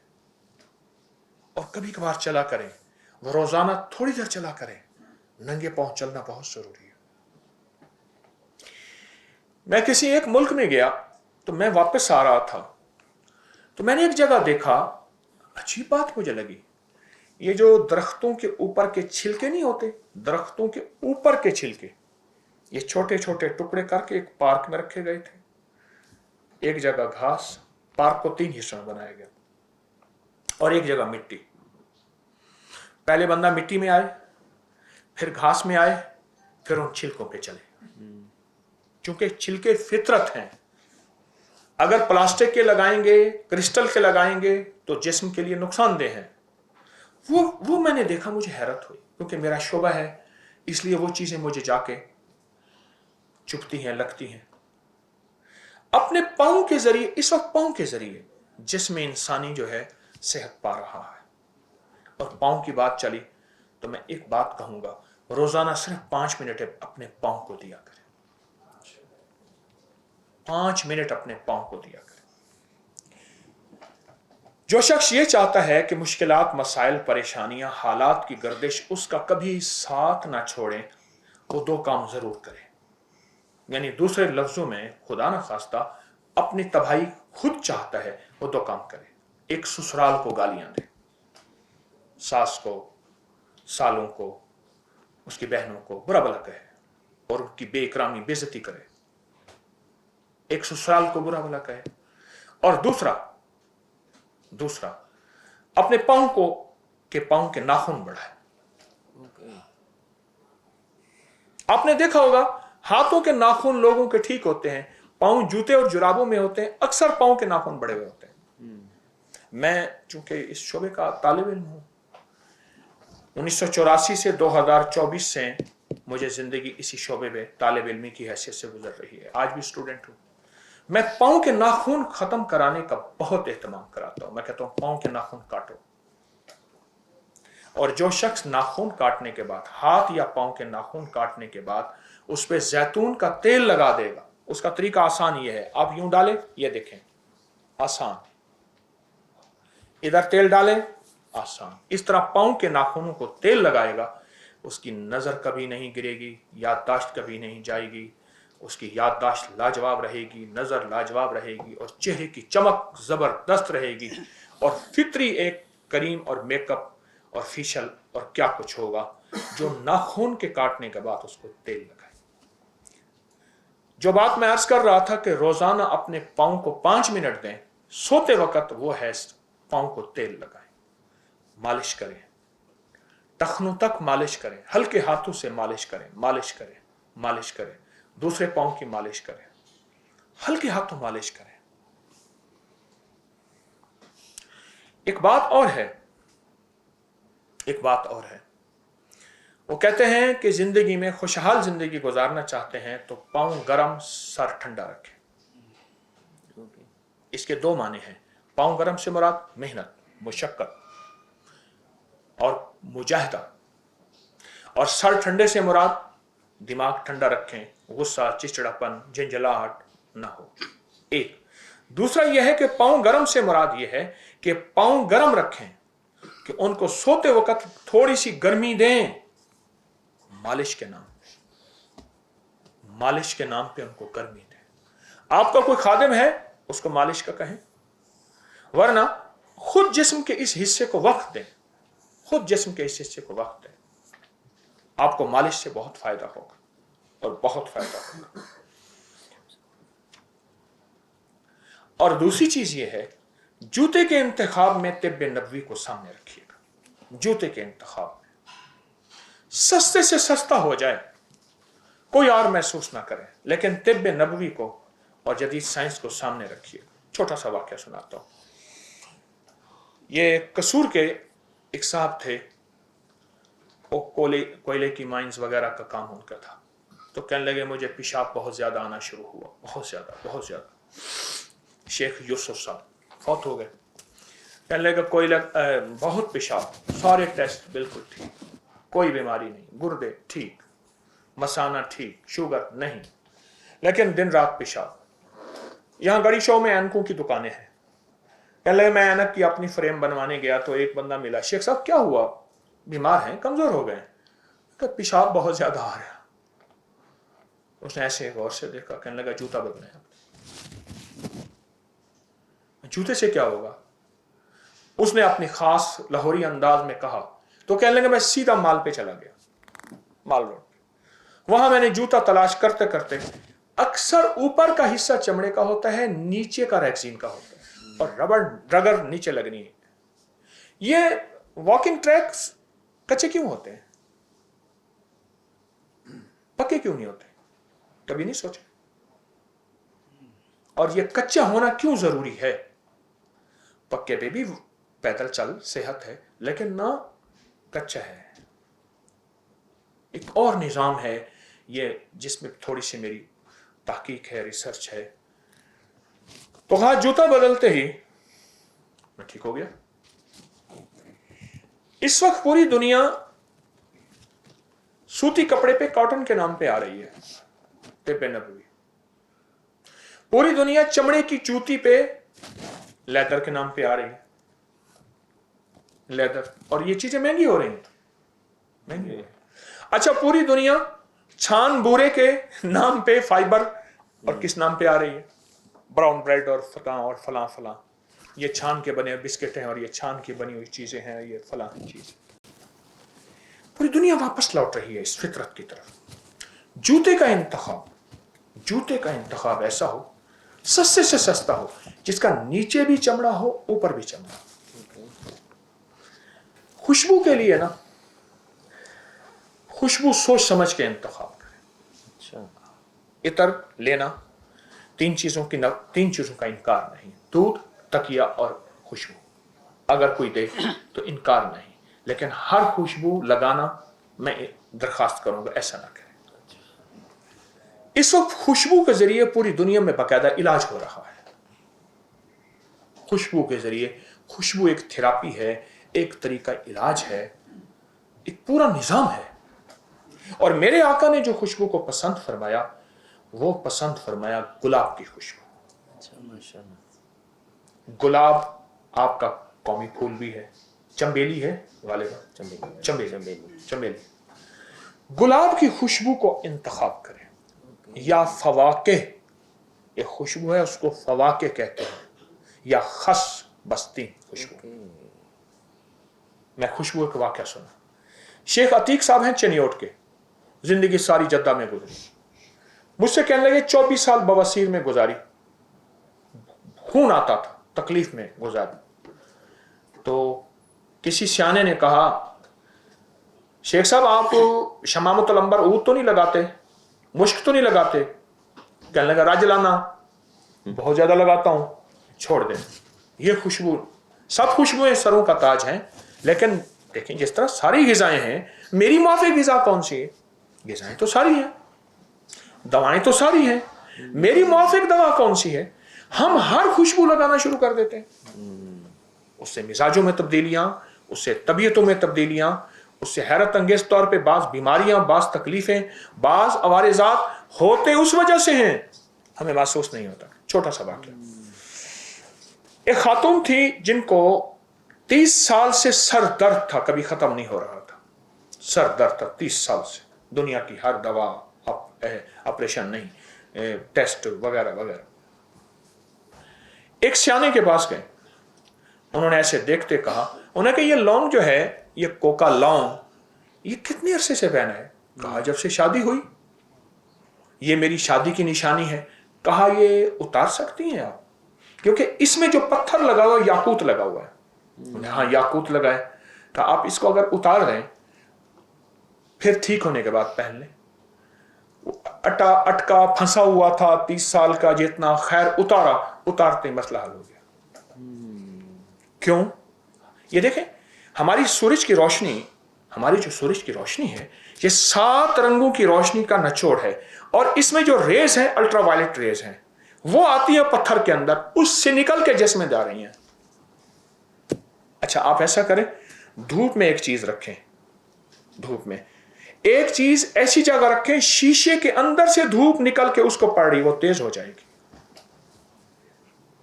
और कभी कभार चला करें, वो रोजाना थोड़ी देर चला करें। नंगे पाँव चलना बहुत जरूरी है। मैं किसी एक मुल्क में गया तो मैं वापस आ रहा था, तो मैंने एक जगह देखा, अजीब बात मुझे लगी। ये जो दरख्तों के ऊपर के छिलके नहीं होते, दरख्तों के ऊपर के छिलके, ये छोटे छोटे टुकड़े करके एक पार्क में रखे गए थे। एक जगह घास, पार्क को 3 हिस्सों में बनाया गया, और एक जगह मिट्टी। पहले बंदा मिट्टी में आए, फिर घास में आए, फिर उन छिलकों पे चले। क्योंकि छिलके फितरत हैं। अगर प्लास्टिक के लगाएंगे, क्रिस्टल के लगाएंगे तो जिस्म के लिए नुकसानदेह हैं। वो मैंने देखा, मुझे हैरत हुई, क्योंकि मेरा शोबा है, इसलिए वो चीजें मुझे जाके चुभती हैं, लगती हैं। अपने पाँव के जरिए, इस वक्त पाँव के जरिए जिसमें इंसानी जो है सेहत पा रहा है। और पाँव की बात चली तो मैं एक बात कहूंगा, रोजाना सिर्फ 5 मिनट अपने पाँव को दिया करें। 5 मिनट अपने पाँव को दिया करें। जो शख्स ये चाहता है कि मुश्किलात, मसाइल, परेशानियां, हालात की गर्दिश उसका कभी साथ ना छोड़े, वो 2 काम जरूर करे। यानी दूसरे लफ्जों में, खुदा ना खास्ता अपनी तबाही खुद चाहता है, वो 2 काम करे। एक, ससुराल को गालियां दे, सास को, सालों को, उसकी बहनों को बुरा भला कहे और उनकी बेइकरामी, बेइज्जती करे। एक, ससुराल को बुरा भला कहे। और दूसरा अपने पाँव के नाखून बढ़ाए। आपने देखा होगा, हाथों के नाखून लोगों के ठीक होते हैं, पाँव जूते और जुराबों में होते हैं, अक्सर पाँव के नाखून बड़े हुए होते हैं। मैं चूंकि इस शोबे का तालिब इल्म हूं, 1984 से 2024 से मुझे जिंदगी इसी शोबे में तालिब इल्मी की हैसियत से गुजर रही है। आज भी स्टूडेंट हूं। मैं पाँव के नाखून खत्म कराने का बहुत एहतमाम कराता हूं। मैं कहता हूं पाँव के नाखून काटो, और जो शख्स नाखून काटने के बाद, हाथ या पाँव के नाखून काटने के बाद उस पर जैतून का तेल लगा देगा, उसका तरीका आसान ये है, आप यूं डालें, ये देखें, आसान, इधर तेल डालें, आसान। इस तरह पाँव के नाखूनों को तेल लगाएगा, उसकी नजर कभी नहीं गिरेगी, याददाश्त कभी नहीं जाएगी, उसकी याददाश्त लाजवाब रहेगी, नजर लाजवाब रहेगी, और चेहरे की चमक जबरदस्त रहेगी, और फितरी एक करीम और मेकअप और फेशियल और क्या कुछ होगा जो नाखून के काटने के बाद उसको तेल लगाए। जो बात मैं अर्ज कर रहा था कि रोजाना अपने पाँव को 5 मिनट दें सोते वक्त, वो है पाँव को तेल लगाएं, मालिश करें, टखनों तक मालिश करें, हल्के हाथों से मालिश करें, मालिश करें, मालिश करें, दूसरे पाँव की मालिश करें, हल्के हाथों मालिश करें। एक बात और है, वो कहते हैं कि जिंदगी में खुशहाल जिंदगी गुजारना चाहते हैं तो पाँव गरम, सर ठंडा रखें। इसके 2 माने हैं। पाँव गरम से मुराद मेहनत, मुशक्कत और मुजाहिदा, और सर ठंडे से मुराद दिमाग ठंडा रखें, गुस्सा, चिड़चिड़ापन, झंझलाहट ना हो। एक दूसरा यह है कि पाँव गरम से मुराद यह है कि पाँव गरम रखें, कि उनको सोते वक्त थोड़ी सी गर्मी दें, मालिश के नाम पे उनको गर्मी दें। आपका कोई खादिम है, उसको मालिश का कहें, वरना खुद जिस्म के इस हिस्से को वक्त दें, आपको मालिश से बहुत फायदा होगा, और बहुत फायदा होगा। और दूसरी चीज यह है, जूते के इंतखाब में तिब्ब नबवी को सामने रखिएगा। जूते के इंतखाब में सस्ते से सस्ता हो जाए, कोई और महसूस ना करे, लेकिन तिब्ब नबवी को और जदीद साइंस को सामने रखिए। छोटा सा वाक्य सुनाता हूं। ये कसूर के एक साहब थे, वो कोयले की माइंस वगैरह का काम उनका था। तो कहने लगे मुझे पेशाब बहुत ज्यादा आना शुरू हुआ, बहुत ज्यादा। शेख यूसुफ साहब फौत हो गए। कहने लगे कोयला बहुत पेशाब, सारे टेस्ट बिल्कुल ठीक, कोई बीमारी नहीं, गुर्दे ठीक, मसाना ठीक, शुगर नहीं, लेकिन दिन रात पेशाब। यहाँ गड़ी शो में ऐनकों की दुकानें हैं। कहने लगे मैं ऐनक की अपनी फ्रेम बनवाने गया तो एक बंदा मिला, शेख साहब क्या हुआ, बीमार हैं, कमजोर हो गए? तो पेशाब बहुत ज्यादा आ रहा। उसने ऐसे गौर से देखा, कहने लगा जूता बदले। जूते से क्या होगा? उसने अपनी खास लाहौरी अंदाज में कहा। तो कहने लगे मैं सीधा माल पे चला गया, माल रोड पे। वहां मैंने जूता तलाश करते करते, अक्सर ऊपर का हिस्सा चमड़े का होता है, नीचे का रेक्सीन का होता है, और रगड़ नीचे लगनी है। ये वॉकिंग ट्रैक्स कच्चे क्यों होते हैं, पक्के क्यों नहीं होते? कभी नहीं सोचे। और ये कच्चा होना क्यों जरूरी है? पक्के पे भी पैदल चल सेहत है, लेकिन ना कच्चा है। एक और निजाम है ये, जिसमें थोड़ी सी मेरी तहकीक है, रिसर्च है। तो हाँ, जूता बदलते ही मैं ठीक हो गया। इस वक्त पूरी दुनिया सूती कपड़े पे कॉटन के नाम पे आ रही है, तिब्ब नबवी। पूरी दुनिया चमड़े की जूती पे लेदर के नाम पे आ रही है, लेदर। और ये चीजें महंगी हो रही हैं, महंगी है। अच्छा, पूरी दुनिया छान बूरे के नाम पे फाइबर और किस नाम पे आ रही है, ब्राउन ब्रेड और फलां फलां। ये छान के बने बिस्किट हैं, और ये छान की बनी हुई चीजें हैं, ये फलां चीज। पूरी दुनिया वापस लौट रही है इस फितरत की तरफ। जूते का इंतखाब ऐसा हो, सस्ते से सस्ता हो, जिसका नीचे भी चमड़ा हो, ऊपर भी चमड़ा हो। खुशबू के लिए ना, खुशबू सोच समझ के इंतखाब करें। अच्छा, इतर लेना, तीन चीजों का इनकार नहीं, दूध, तकिया और खुशबू। अगर कोई दे तो इनकार नहीं, लेकिन हर खुशबू लगाना मैं दरखास्त करूंगा, ऐसा ना करें। इस वक्त खुशबू के जरिए पूरी दुनिया में बाकायदा इलाज हो रहा है। खुशबू के जरिए, खुशबू एक थेरापी है, एक तरीका इलाज है, एक पूरा निजाम है। और मेरे आका ने जो खुशबू को पसंद फरमाया, वो पसंद फरमाया गुलाब की खुशबू। अच्छा, माशाल्लाह। गुलाब आपका कौमी फूल भी है, चंबेली है गालिबा, चंबेली। गुलाब की खुशबू को इंतखाब करें, या फवाके, ये खुशबू है उसको फवाके कहते हैं, या खस बस्ती खुशबू। मैं खुशबू का वाक़या सुना। शेख अतीक साहब हैं चनियोट के, जिंदगी सारी जद्दा में गुजरी। मुझसे कहने लगे 24 साल बवासीर में गुजारी, खून आता था, तकलीफ में गुजारी। तो किसी सियाने ने कहा, शेख साहब आप शमामतुल अंबर ऊद तो नहीं लगाते, मुश्क तो नहीं लगाते? कहने लगा राजलाना बहुत ज्यादा लगाता हूं, छोड़ दे। ये खुशबू, सब खुशबुएं सरों का ताज हैं, लेकिन देखें जिस तरह सारी ग़िज़ाएं हैं, मेरी माफिक ग़िज़ा कौन सी है? ग़िज़ाएं तो सारी हैं, दवाएं तो सारी हैं, मेरी माफिक दवा कौन सी है? हम हर खुशबू लगाना शुरू कर देते हैं। उससे मिजाजों में तब्दीलियां, उससे तबीयतों में तब्दीलियां, उससे हैरत अंगेज तौर पे बाज बीमारियां, बाज तकलीफें, बाज अवारिजात होते उस वजह से हैं, हमें महसूस नहीं होता। छोटा सा वाक़या, एक खातून थी जिनको 30 साल से सर दर्द था, कभी खत्म नहीं हो रहा था। सर दर्द था 30 साल से, दुनिया की हर दवा, ऑपरेशन नहीं, टेस्ट वगैरह वगैरह। एक सियाने के पास गए, उन्होंने ऐसे देखते कहा, उन्होंने कहा ये लौंग जो है, ये कोका लौंग, ये कितने अरसे से पहना है? कहा जब से शादी हुई, ये मेरी शादी की निशानी है। कहा ये उतार सकती हैं आप? क्योंकि इसमें जो पत्थर लगा हुआ है याकूत लगा हुआ है। हाँ याकूत लगा है, तो आप इसको अगर उतार दें फिर ठीक होने के बाद पहन लें। अटका फंसा हुआ था 30 साल का जितना, खैर उतारते मसला हल हो गया। क्यों? ये देखें, हमारी सूरज की रोशनी, हमारी जो सूरज की रोशनी है ये 7 रंगों की रोशनी का निचोड़ है, और इसमें जो रेज है अल्ट्रावायलेट रेज हैं, वो आती है पत्थर के अंदर, उससे निकल के जिस्म में जा रही हैं। अच्छा आप ऐसा करें, धूप में एक चीज रखें, धूप में एक चीज ऐसी जगह रखें शीशे के अंदर से धूप निकल के उसको पड़ रही, वो तेज हो जाएगी।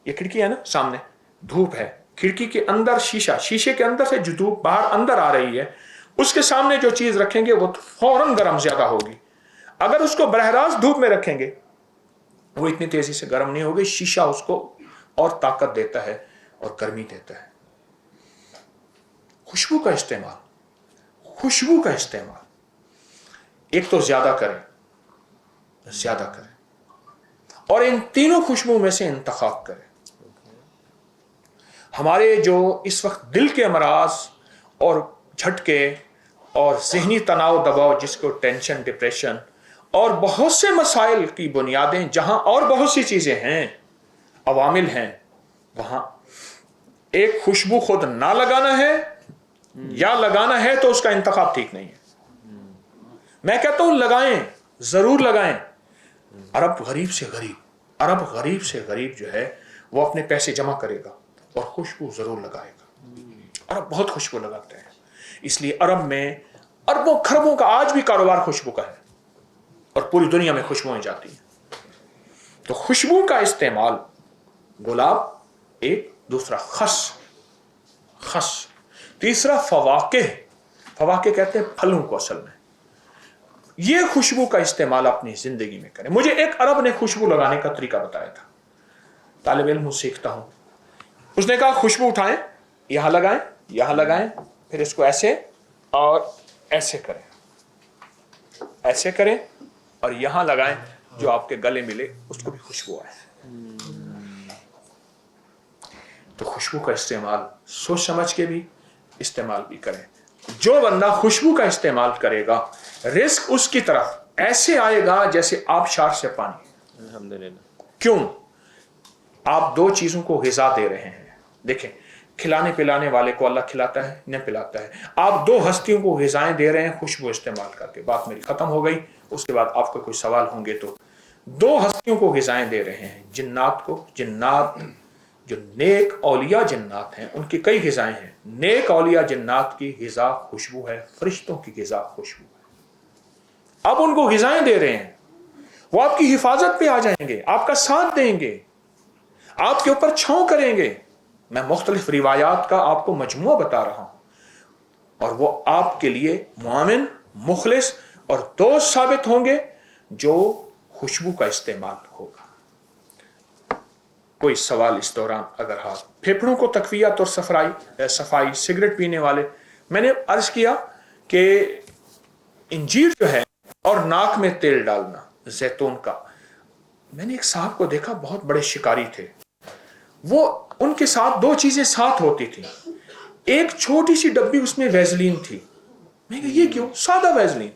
ये खिड़की है ना सामने, धूप है, खिड़की के अंदर शीशा, शीशे के अंदर से जो धूप बाहर अंदर आ रही है, उसके सामने जो चीज रखेंगे वो फौरन गर्म ज्यादा होगी। अगर उसको बरह रास्त धूप में रखेंगे वो इतनी तेजी से गर्म नहीं होगी, शीशा उसको और ताकत देता है और गर्मी देता है। खुशबू का इस्तेमाल, खुशबू का इस्तेमाल एक तो ज्यादा करें, ज्यादा करें, और इन तीनों खुशबू में से इंतखाब करें। हमारे जो इस वक्त दिल के अमराज और झटके और जहनी तनाव दबाव, जिसको टेंशन, डिप्रेशन और बहुत से मसाइल की बुनियादें, जहां और बहुत सी चीजें हैं, अवामिल हैं, वहां एक खुशबू खुद ना लगाना है या लगाना है तो उसका इंतखाब ठीक नहीं है। मैं कहता हूं लगाएं, जरूर लगाएं। अरब गरीब से गरीब जो है वो अपने पैसे जमा करेगा और खुशबू जरूर लगाएगा। अरब बहुत खुशबू लगाते हैं, इसलिए अरब में अरबों खरबों का आज भी कारोबार खुशबू का है और पूरी दुनिया में खुशबुएं जाती हैं। तो खुशबू का इस्तेमाल, गुलाब एक, दूसरा खस, तीसरा फवाके कहते हैं फलों को असल में। ये खुशबू का इस्तेमाल अपनी जिंदगी में करें। मुझे एक अरब ने खुशबू लगाने का तरीका बताया था, तालिब इल्म सीखता हूं, उसने कहा खुशबू उठाएं, यहां लगाएं, फिर इसको ऐसे और ऐसे करें और यहां लगाएं, जो आपके गले मिले उसको भी खुशबू आए। तो खुशबू का इस्तेमाल सोच समझ के भी इस्तेमाल भी करें। जो बंदा खुशबू का इस्तेमाल करेगा, रिस्क उसकी तरफ ऐसे आएगा जैसे आबशार से पानी। अल्हम्दुलिल्लाह। क्यों? आप 2 चीजों को ग़िज़ा दे रहे हैं। देखें, खिलाने पिलाने वाले को अल्लाह खिलाता है, न पिलाता है। आप 2 हस्तियों को ग़िज़ाएं दे रहे हैं खुशबू इस्तेमाल करके। बात मेरी खत्म हो गई, उसके बाद आपको कोई सवाल होंगे तो। 2 हस्तियों को ग़िज़ाएं दे रहे हैं, जिन्नात को, जिन्नात जो नेक औलिया जिन्नात हैं उनकी कई ग़िज़ाएं हैं। नेक औलिया जिन्नात की ग़िज़ा खुशबू है, फरिश्तों की ग़िज़ा खुशबू है। अब उनको ग़िज़ाएं दे रहे हैं, वो आपकी हिफाजत पे आ जाएंगे, आपका साथ देंगे, आपके ऊपर छांव करेंगे। मैं मुख्तलिफ रिवायात का आपको मजमुआ बता रहा हूं, और वो आपके लिए मुआमिन, मुखलिस और दोस्त साबित होंगे जो खुशबू का इस्तेमाल होगा। कोई सवाल इस दौरान अगर हाथ, फेफड़ों को तकवियत और सफाई, सिगरेट पीने वाले, मैंने अर्ज किया कि इंजीर जो है और नाक में तेल डालना जैतून का। मैंने एक साहब को देखा, बहुत बड़े शिकारी थे, वो उनके साथ 2 चीजें साथ होती थी। एक छोटी सी डब्बी, उसमें वैसलीन थी। मैं कहा ये क्यों? सादा वैसलीन,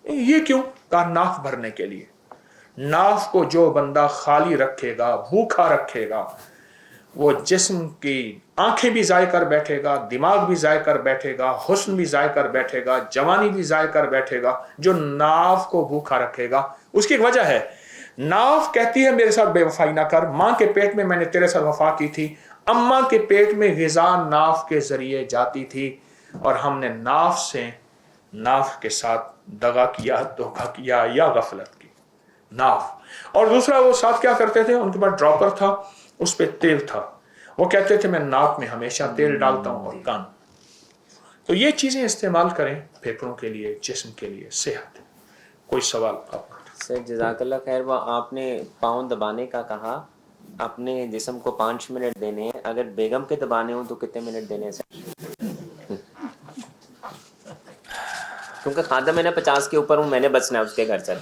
ये क्यों? कहा नाफ भरने के लिए। नाफ को जो बंदा खाली रखेगा, भूखा रखेगा, वो जिस्म की आंखें भी ज़ाय कर बैठेगा, दिमाग भी ज़ाय कर बैठेगा, हुस्न भी ज़ाय कर बैठेगा, जवानी भी ज़ाय कर बैठेगा। जो नाफ को भूखा रखेगा, उसकी एक वजह है, नाफ कहती है मेरे साथ बेवफाई ना कर, माँ के पेट में मैंने तेरे साथ वफा की थी, अम्मा के पेट में ग़िज़ा नाफ के जरिए जाती थी, और हमने नाफ के साथ दगा किया, धोखा किया या गफलत की। नाफ। और दूसरा, वो साथ क्या करते थे, उनके पास ड्रॉपर था, उस पर तेल था, वो कहते थे मैं नाक में हमेशा तेल डालता हूं, और कान। तो ये चीजें इस्तेमाल करें फेफड़ों के लिए, जिस्म के लिए, सेहत। कोई सवाल आप? सर जज़ाकल्लाह खैर। वो आपने पाँव दबाने का कहा, अपने जिस्म को 5 मिनट देने हैं, अगर बेगम के दबाने हो तो कितने मिनट देने हैं सर? क्योंकि खादम है ना, 50 के ऊपर हूँ, मैंने बचना है उसके घर सर।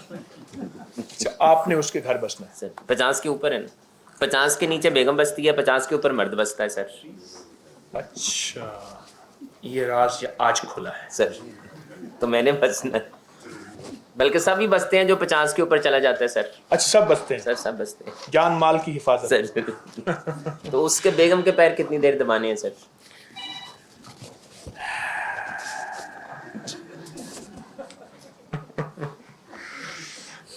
आपने उसके घर बसना है सर 50 के ऊपर है ना। 50 کے نیچے بیگم بستی ہے, 50 کے اوپر مرد بستا ہے سر. اچھا, یہ راز آج کھلا ہے سر تو میں نے بسنا, بلکہ سب ہی بستے ہیں جو 50 کے اوپر چلا جاتا ہے سر. اچھا سب بستے ہیں, سر سب بستے ہیں جان مال کی حفاظت. سر. تو اس کے بیگم کے پیر کتنی دیر دبانے ہیں سر؟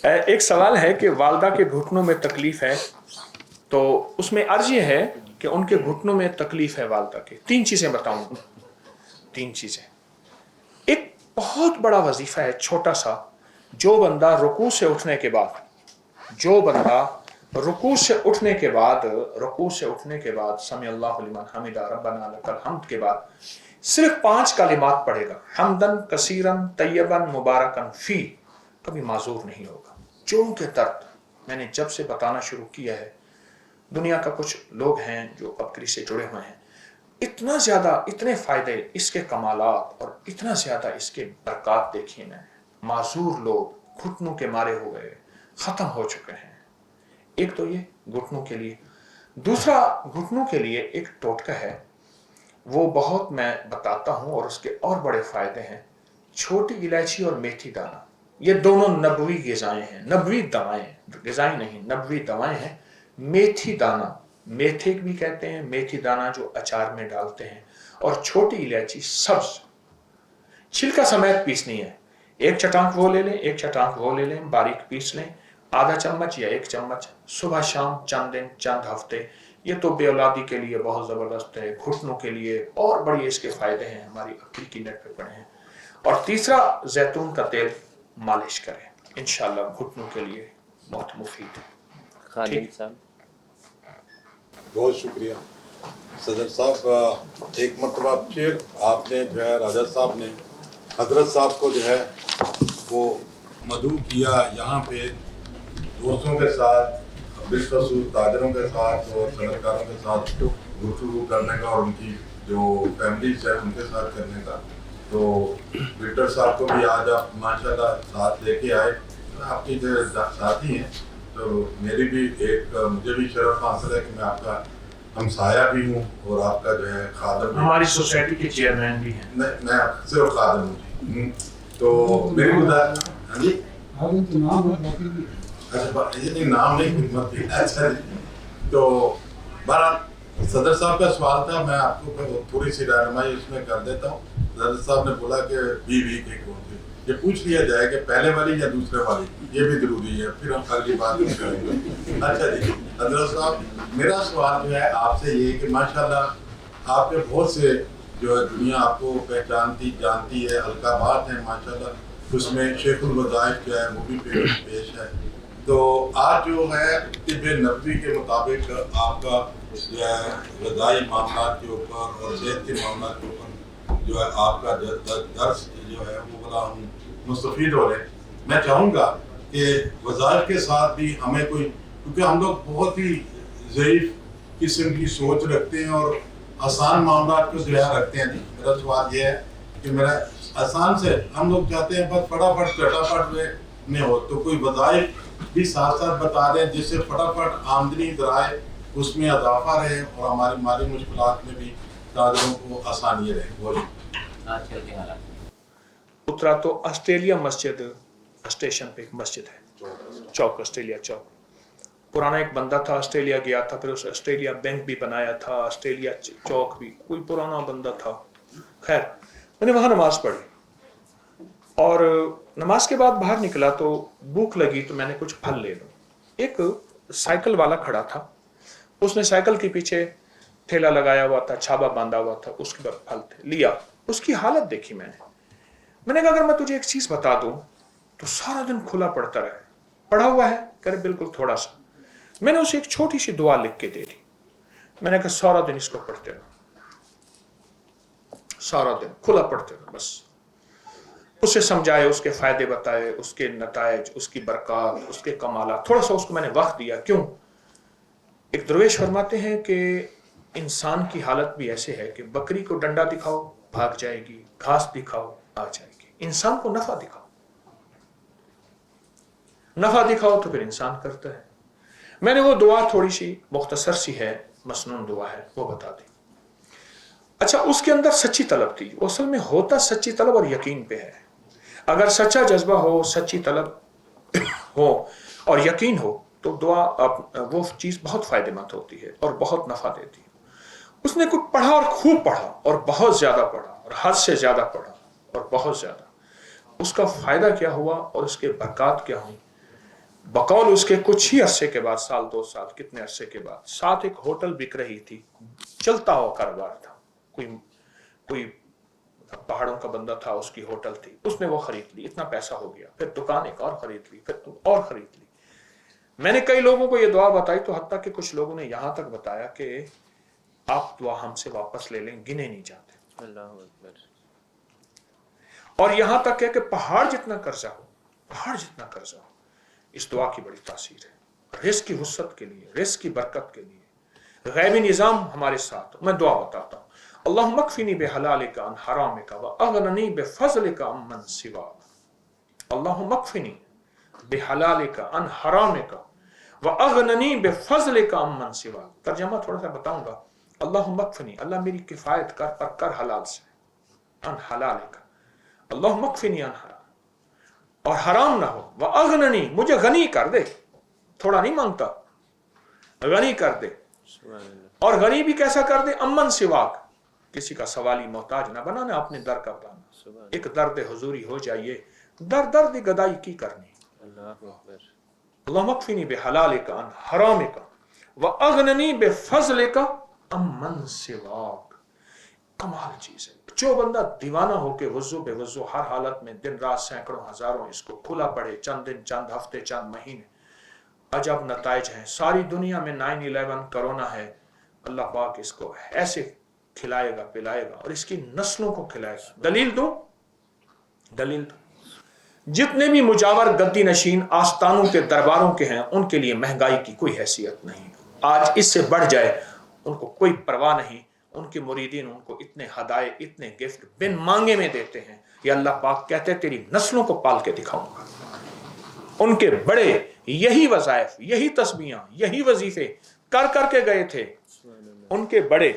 ایک سوال ہے کہ والدہ کے گھٹنوں میں تکلیف ہے, تو اس میں عرض یہ ہے کہ ان کے گھٹنوں میں تکلیف ہے والدہ کے. 3 چیزیں بتاؤں, 3 چیزیں. ایک بہت بڑا وظیفہ ہے چھوٹا سا, جو بندہ رکوع سے اٹھنے کے بعد, رکوع سے اٹھنے کے بعد سمع اللہ لمن حمدہ ربنا لک الحمد کے بعد صرف 5 کلمات پڑھے گا, حمدن کثیرن طیبا مبارکن فی, کبھی معذور نہیں ہوگا. چون کے درد میں نے جب سے بتانا شروع کیا ہے, دنیا کا کچھ لوگ ہیں جو بکری سے جڑے ہوئے ہیں, اتنا زیادہ, اتنے فائدے اس کے کمالات اور اتنا زیادہ اس کے برکات دیکھیے میں, معذور لوگ گھٹنوں کے مارے ہوئے ختم ہو چکے ہیں. ایک تو یہ گھٹنوں کے لیے. دوسرا, گھٹنوں کے لیے ایک ٹوٹکا ہے, وہ بہت میں بتاتا ہوں اور اس کے اور بڑے فائدے ہیں. چھوٹی الائچی اور میتھی دانہ, یہ دونوں نبوی غذائیں ہیں, نبوی دوائیں, غذائیں نہیں, نبوی دوائیں ہیں. میتھی دانہ, میتھے بھی کہتے ہیں, میتھی دانہ جو اچار میں ڈالتے ہیں, اور چھوٹی الائچی سبز, چھلکا سمیت پیسنی ہے. 1 چٹانک وہ لے لیں, 1 چٹانک وہ لے لیں, باریک پیس لیں, آدھا چمچ یا 1 چمچ صبح شام, چند دن چند ہفتے. یہ تو بے اولادی کے لیے بہت زبردست ہے, گھٹنوں کے لیے اور بڑی اس کے فائدے ہیں, ہماری عقل کی نیٹ پہ پڑے ہیں. اور تیسرا, زیتون کا تیل مالش کریں, انشاءاللہ گھٹنوں کے لیے بہت مفید ہے. خالد صاحب. بہت شکریہ صدر صاحب. ایک مرتبہ پھر آپ نے جو ہے راجہ صاحب نے حضرت صاحب کو جو ہے وہ مدعو کیا یہاں پہ دوستوں کے ساتھ, بالخصوص تاجروں کے ساتھ اور صنعت کاروں کے ساتھ گفتگو کرنے کا, اور ان کی جو فیملیز ہے ان کے ساتھ کرنے کا. تو وکٹر صاحب کو بھی آج آپ ماشاءاللہ ساتھ لے کے آئے, آپ کی جو ساتھی ہیں, تو میری بھی ایک, مجھے بھی شرف حاصل ہے کہ میں آپ کا ہمسایہ بھی ہوں اور آپ کا جو ہے خادم بھی. ہماری سوسائٹی کے چیئرمین بھی ہیں. میں صرف خادم ہوں. تو میری گزارش, ہاں جی, اچھا یہ نام نہیں, خدمت کی. اچھا جی. تو بہرحال صدر صاحب کا سوال تھا, میں آپ کو تھوڑی سی رہنمائی اس میں کر دیتا ہوں. صدر صاحب نے بولا کہ بیوی کے کون تھے, یہ پوچھ لیا جائے کہ پہلے والی یا دوسرے والی, یہ بھی ضروری ہے, پھر ہم اگلی بات کریں گے. اچھا جی حضرت صاحب, میرا سوال جو ہے آپ سے یہ کہ ماشاءاللہ آپ کے بہت سے جو ہے دنیا آپ کو پہچانتی جانتی ہے, القابات ہیں ماشاءاللہ, اس میں شیخ الوظائف جو ہے وہ بھی پیش ہے. تو آج جو ہے طب نبوی کے مطابق آپ کا جو ہے غذائی معاملات کے اوپر اور صحت کے معاملات کے اوپر جو ہے آپ کا درس جو ہے وہ بڑا ہم مستفید ہو رہے ہیں. میں چاہوں گا کہ وظائف کے ساتھ بھی ہمیں کوئی, کیونکہ ہم لوگ بہت ہی ضعیف قسم کی سوچ رکھتے ہیں اور آسان معاملات کو جو ہے رکھتے ہیں. جی میرا سوال یہ ہے کہ میرا آسان سے ہم لوگ چاہتے ہیں بس فٹافٹ چٹاپٹ میں ہو, تو کوئی وظائف بھی ساتھ ساتھ بتا دیں جس سے فٹافٹ آمدنی ذرائع اس میں اضافہ رہے اور ہماری مالی مشکلات میں بھی تاجروں کو آسانی رہے. بولیے. اترا تو آسٹریلیا مسجد اسٹیشن پہ ایک مسجد ہے, چوک, آسٹریلیا چوک. پرانا ایک بندہ تھا, آسٹریلیا گیا تھا, پھر اس آسٹریلیا بینک بھی بنایا تھا, آسٹریلیا چوک بھی, کوئی پرانا بندہ تھا. خیر, میں نے وہاں نماز پڑھی اور نماز کے بعد باہر نکلا تو بھوک لگی, تو میں نے کچھ پھل لے لوں. ایک سائیکل والا کھڑا تھا, اس نے سائیکل کے پیچھے تھیلا لگایا ہوا تھا, چھابا باندھا ہوا تھا, اس کے بعد پھل تھے, لیا. اس کی حالت دیکھی میں نے کہا اگر میں تجھے ایک چیز بتا دوں تو سارا دن کھلا پڑتا رہے. پڑھا ہوا ہے؟ کہ بالکل تھوڑا سا. میں نے اسے ایک چھوٹی سی دعا لکھ کے دے دی. میں نے کہا سارا دن اس کو پڑھتے رہو, سارا دن کھلا پڑھتے رہو. بس اسے سمجھائے, اس کے فائدے بتائے, اس کے نتائج, اس کی برکات, اس کے کمالات, تھوڑا سا اس کو میں نے وقت دیا. کیوں؟ ایک درویش فرماتے ہیں کہ انسان کی حالت بھی ایسے ہے کہ بکری کو ڈنڈا دکھاؤ بھاگ جائے گی, گھاس دکھاؤ آ جائے گی. انسان کو نفع دکھاؤ, نفع دکھاؤ تو پھر انسان کرتا ہے. मैंने वो दुआ थोड़ी सी मुख्तसर सी है, मसनून दुआ है, वो बता दी। अच्छा, उसके अंदर सच्ची तलब थी। असल में होता सच्ची तलब और यकीन पे है। अगर सच्चा जज्बा हो, सच्ची तलब हो और यकीन हो तो दुआ वो चीज़ बहुत फ़ायदेमंद होती है और बहुत नफ़ा देती है। उसने कुछ पढ़ा और खूब पढ़ा और बहुत ज़्यादा पढ़ा और हद से ज़्यादा पढ़ा और बहुत ज़्यादा। उसका फ़ायदा क्या हुआ और उसके बरक़ात क्या हुई? बकौल उसके कुछ ही अरसे के बाद, साल 2 साल कितने अरसे के बाद, साथ एक होटल बिक रही थी, चलता हुआ कारोबार था। कोई पहाड़ों का बंदा था, उसकी होटल थी, उसने वो खरीद ली, इतना पैसा हो गया। फिर दुकान एक और खरीद ली, फिर और खरीद ली। मैंने कई लोगों को ये दुआ बताई तो हत्ता कि कुछ लोगों ने यहां तक बताया कि आप दुआ हमसे वापस ले लें, गिने नहीं जाते। अल्लाह अकबर। और यहां तक है कि पहाड़ जितना कर्जा हो, पहाड़ जितना कर्जा हो, इस दुआ की बड़ी तासीर है। रिस्क की वुसअत के लिए, रिस्क की बरकत के लिए गैबी निज़ाम हमारे साथ। मैं दुआ बताता हूँ। अल्लाहुम्मा कफ़िनी बिहलालिका अन हरामिका व अग़निनी बिफ़ज़लिका अम्मन सिवाक। अल्लाहुम्मा कफ़िनी बिहलालिका अन हरामिका व अग़निनी बिफ़ज़लिका अम्मन सिवाक। तर्जुमा थोड़ा सा बताऊंगा। अल्लाहुम्मा कफ़िनी, अल्लाह मेरी किफ़ायत कर, पर कर हलाल से, अन हलालिका। अल्लाहुम्मा कफ़िनी अन हराम, और हराम ना हो। व अग़निनी, मुझे गनी कर दे, थोड़ा नहीं मांगता, गनी कर दे। और गनी भी कैसा कर दे? अम्मन सिवाक, किसी का सवाली मोहताज ना बनाना, अपने दर का बनाना। एक दर्द हुजूरी हो जाइए, दर्द गदाई की करनी। अल्लाहुम्मा कफ़िनी बिहलालिका अन हरामिका व अग़निनी बिफ़ज़लिका अम्मन सिवाक। कमाल चीज है। जो बंदा दीवाना होके वज़ू बेवज़ू हर हालत में दिन रात सैकड़ों हजारों इसको खुला पड़े, चंद दिन, चंद हफ्ते, चंद महीने, अजब नताइज हैं। सारी दुनिया में 9/11 कोरोना है, अल्लाह पाक इसको ऐसे खिलाएगा पिलाएगा और इसकी नस्लों को खिलाएगा। दलील दो, दलील दो। जितने भी मुजावर गद्दी नशीन आस्थानों के दरबारों के हैं, उनके लिए महंगाई की कोई हैसियत नहीं। आज इससे बढ़ जाए उनको कोई परवाह नहीं। उनके मुरीदीन उनको इतने हदाए, इतने गिफ्ट बिन मांगे में देते हैं। ये अल्लाह पाक कहते हैं तेरी नस्लों को पाल के दिखाऊंगा। उनके बड़े यही वज़ाइफ, यही तस्बीहां, यही वजीफे कर करके गए थे उनके बड़े।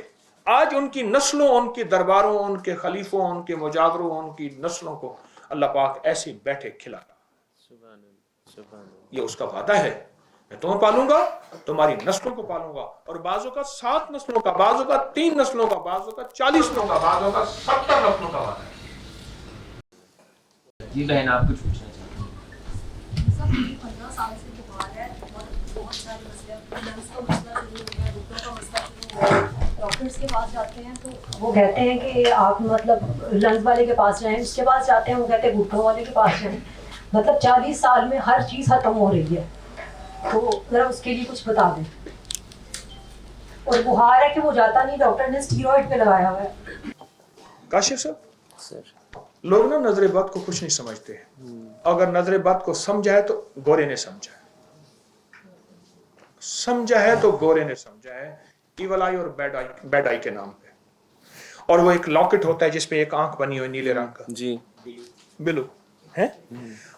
आज उनकी नस्लों, उनके दरबारों, उनके खलीफों, उनके मुजावरों, उनकी नस्लों को अल्लाह पाक ऐसे बैठे खिला रहा। ये उसका वादा है, मैं तुम्हें पालूंगा, तुम्हारी नस्लों को पालूंगा। और बाजों का 7 नस्लों का, बाजों का 3 नस्लों का, बाजों का 40 नस्लों का, बाजों का 70 नस्लों का वादा है। जी बहन, आप कुछ पूछना चाहते हैं? 15 साल से बीमार है और बहुत सारे मसले, लंग्स का मसला शुरू हो गया, घुटनों का मसला शुरू हो गया। डॉक्टर्स के पास जाते हैं तो वो कहते हैं कि आप मतलब लंग्स वाले के पास जाएं, उसके पास जाते हैं वो कहते हैं घुटनों वाले के पास जाएं। मतलब 40 साल में हर चीज़ खत्म हो रही है, तो जरा उसके लिए कुछ बता दें। और बुखार है कि वो जाता नहीं, डॉक्टर ने स्टीरॉइड पे लगाया हुआ है। काशिफ साहब, सर, लोग ना नजर बद को कुछ नहीं समझते हैं। अगर नजर बद को समझा है तो गोरे ने समझा है, समझा है तो गोरे ने समझा है। इवल आई और बैड आई के नाम पे। और वो एक लॉकेट होता है जिसपे एक आंख बनी हुई नीले रंग का, जी बिलू है।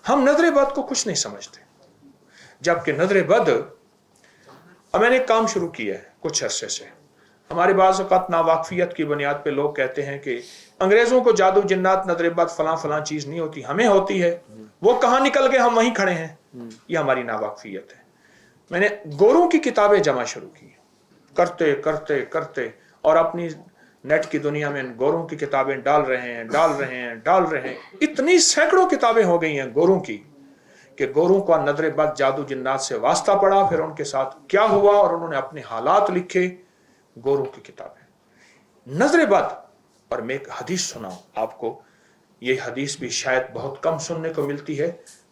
हम नजर बद को कुछ नहीं समझते, जबकि नजर बद, अब मैंने एक काम शुरू किया है कुछ अरसे से। हमारे बाज़ औक़ात नावाकफियत की बुनियाद पे लोग कहते हैं कि अंग्रेजों को जादू जिन्नात नजर बद फलां फलां चीज नहीं होती, हमें होती है। वो कहाँ निकल गए, हम वहीं खड़े हैं। ये हमारी नावाकफियत है। मैंने गोरों की किताबें जमा शुरू की, करते करते करते, और अपनी नेट की दुनिया में गोरों की किताबें डाल रहे हैं। इतनी सैकड़ों किताबें हो गई हैं गोरों की कि गोरों का नजर बद जादू जिन्नात से वास्ता पड़ा, फिर उनके साथ क्या हुआ और उन्होंने अपने हालात लिखे। गोरों की किताबें नजर बद। और मैं एक हदीस सुनाऊं आपको, ये हदीस भी शायद बहुत कम सुनने को मिलती है।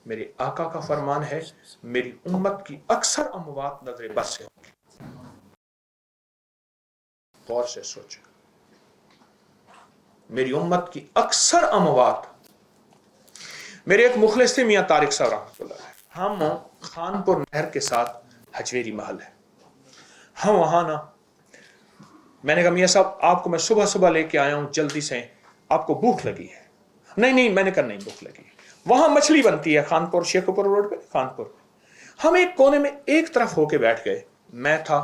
मेरे आका का फरमान है, मेरी उम्मत की अक्सर अमवात नजर बद से होगी। गौर से सोचो, मेरी उम्मत की अक्सर अमवात। मेरे एक मुखलिस थे मियां तारिक साहब रहमतुल्लाह अलैह। हम खानपुर नहर के साथ हजवेरी महल है, हम वहां ना, मैंने कहा मियां साहब आपको मैं सुबह सुबह लेके आया हूं जल्दी से, आपको भूख लगी है? नहीं, मैंने कहा नहीं भूख लगी। वहां मछली बनती है, खानपुर शेखपुर रोड पे, खानपुर। ہم ایک کونے میں ایک طرف ہو کے بیٹھ گئے. میں تھا,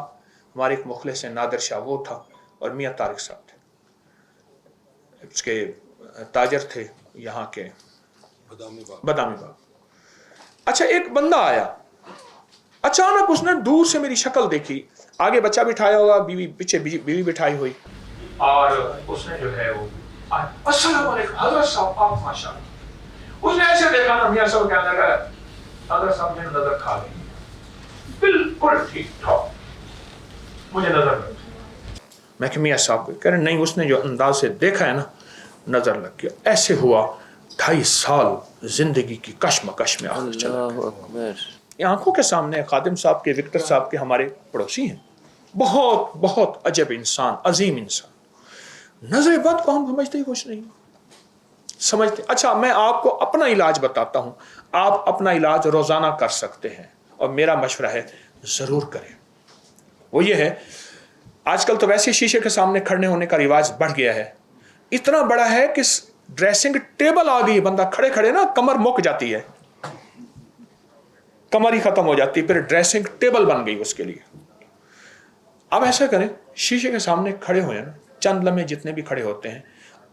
ہمارے ایک مخلص ہیں نادر شاہ وہ تھا, اور میاں طارق صاحب تھے, اس کے تاجر تھے یہاں کے بادامی باغ. اچھا ایک بندہ آیا, اچانک اس نے دور سے میری شکل دیکھی, آگے بچہ بٹھایا ہوا, بیوی پیچھے بیوی بٹھائی ہوئی, اور اس نے جو ہے وہ السلام علیکم حضرت صاحب آپ ماشاء اللہ. اس نے ایسے دیکھا نا میاں صاحب کہنے لگا حضرت صاحب نے نظر کھا لی, بالکل ٹھیک ٹھاک مجھے نظر لگ. میں کہ میاں صاحب کو کہہ رہے نہیں, اس نے جو انداز سے دیکھا ہے نا نظر لگ گیا. ایسے ہوا 2.5 سال زندگی کی کشمکش میں آخر چلا گیا. یہ آنکھوں کے سامنے خادم صاحب کے, وکٹر صاحب کے ہمارے پڑوسی ہیں, بہت بہت عجب انسان, عظیم انسان. نظر بد کو ہم سمجھتے ہی کچھ نہیں سمجھتے. اچھا میں آپ کو اپنا علاج بتاتا ہوں, آپ اپنا علاج روزانہ کر سکتے ہیں, اور میرا مشورہ ہے ضرور کریں. وہ یہ ہے, آج کل تو ویسے شیشے کے سامنے کھڑے ہونے کا رواج بڑھ گیا ہے, اتنا بڑا ہے کہ ڈریسنگ ٹیبل آ گئی, بندہ کھڑے کھڑے نا کمر مک جاتی ہے, کمر ہی ختم ہو جاتی ہے, پھر ڈریسنگ ٹیبل بن گئی اس کے لیے. اب ایسا کریں, شیشے کے سامنے کھڑے ہوئے نا, چند لمحے جتنے بھی کھڑے ہوتے ہیں,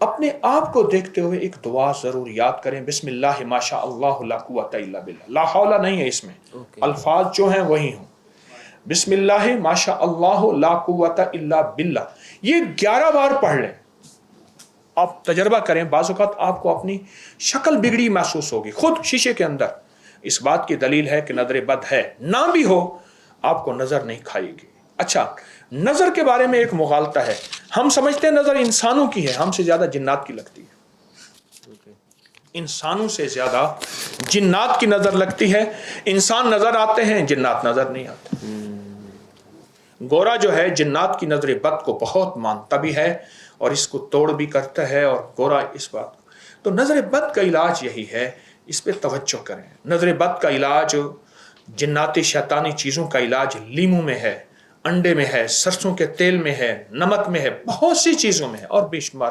اپنے آپ کو دیکھتے ہوئے ایک دعا ضرور یاد کریں, بسم اللہ ما شاء اللہ لا قوت الا باللہ. لا حول نہیں ہے اس میں, الفاظ جو ہیں وہی ہوں. بسم اللہ ما شاء اللہ لا قوت الا باللہ, یہ 11 بار پڑھ لیں. آپ تجربہ کریں, بعض اوقات آپ کو اپنی شکل بگڑی محسوس ہوگی خود شیشے کے اندر. اس بات کی دلیل ہے کہ نظر بد ہے, نہ بھی ہو آپ کو نظر نہیں کھائے گی. اچھا نظر کے بارے میں ایک مغالطہ ہے, ہم سمجھتے ہیں نظر انسانوں کی ہے, ہم سے زیادہ جنات کی لگتی ہے. انسانوں سے زیادہ جنات کی نظر لگتی ہے. انسان نظر آتے ہیں, جنات نظر نہیں آتے. گورا جو ہے جنات کی نظر بد کو بہت مانتا بھی ہے اور اس کو توڑ بھی کرتا ہے, اور گورا اس بات کو. تو نظر بد کا علاج یہی ہے, اس پہ توجہ کریں. نظر بد کا علاج, جناتی شیطانی چیزوں کا علاج لیموں میں ہے, انڈے میں ہے, سرسوں کے تیل میں ہے, نمک میں ہے, بہت سی چیزوں میں ہے, اور بے شمار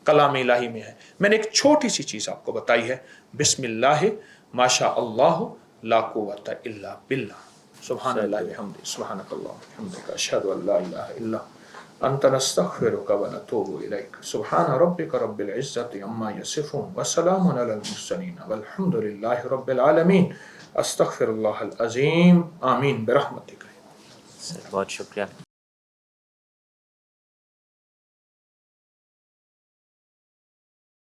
کلام الہی میں ہے. میں نے ایک چھوٹی سی چیز آپ کو بتائی ہے, بسم اللہ ما شاء اللہ لا قوت الا باللہ. سبحان اللہ بحمدہ, سبحانک اللہم وبحمدک, اشہد ان لا الہ الا انت نستغفرک ونتوب الیک. سبحان ربک رب العزت عما یصفون وسلام علی المرسلین والحمد للہ رب العالمین. استغفر اللہ العظیم, آمین برحمتک. بہت شکریہ.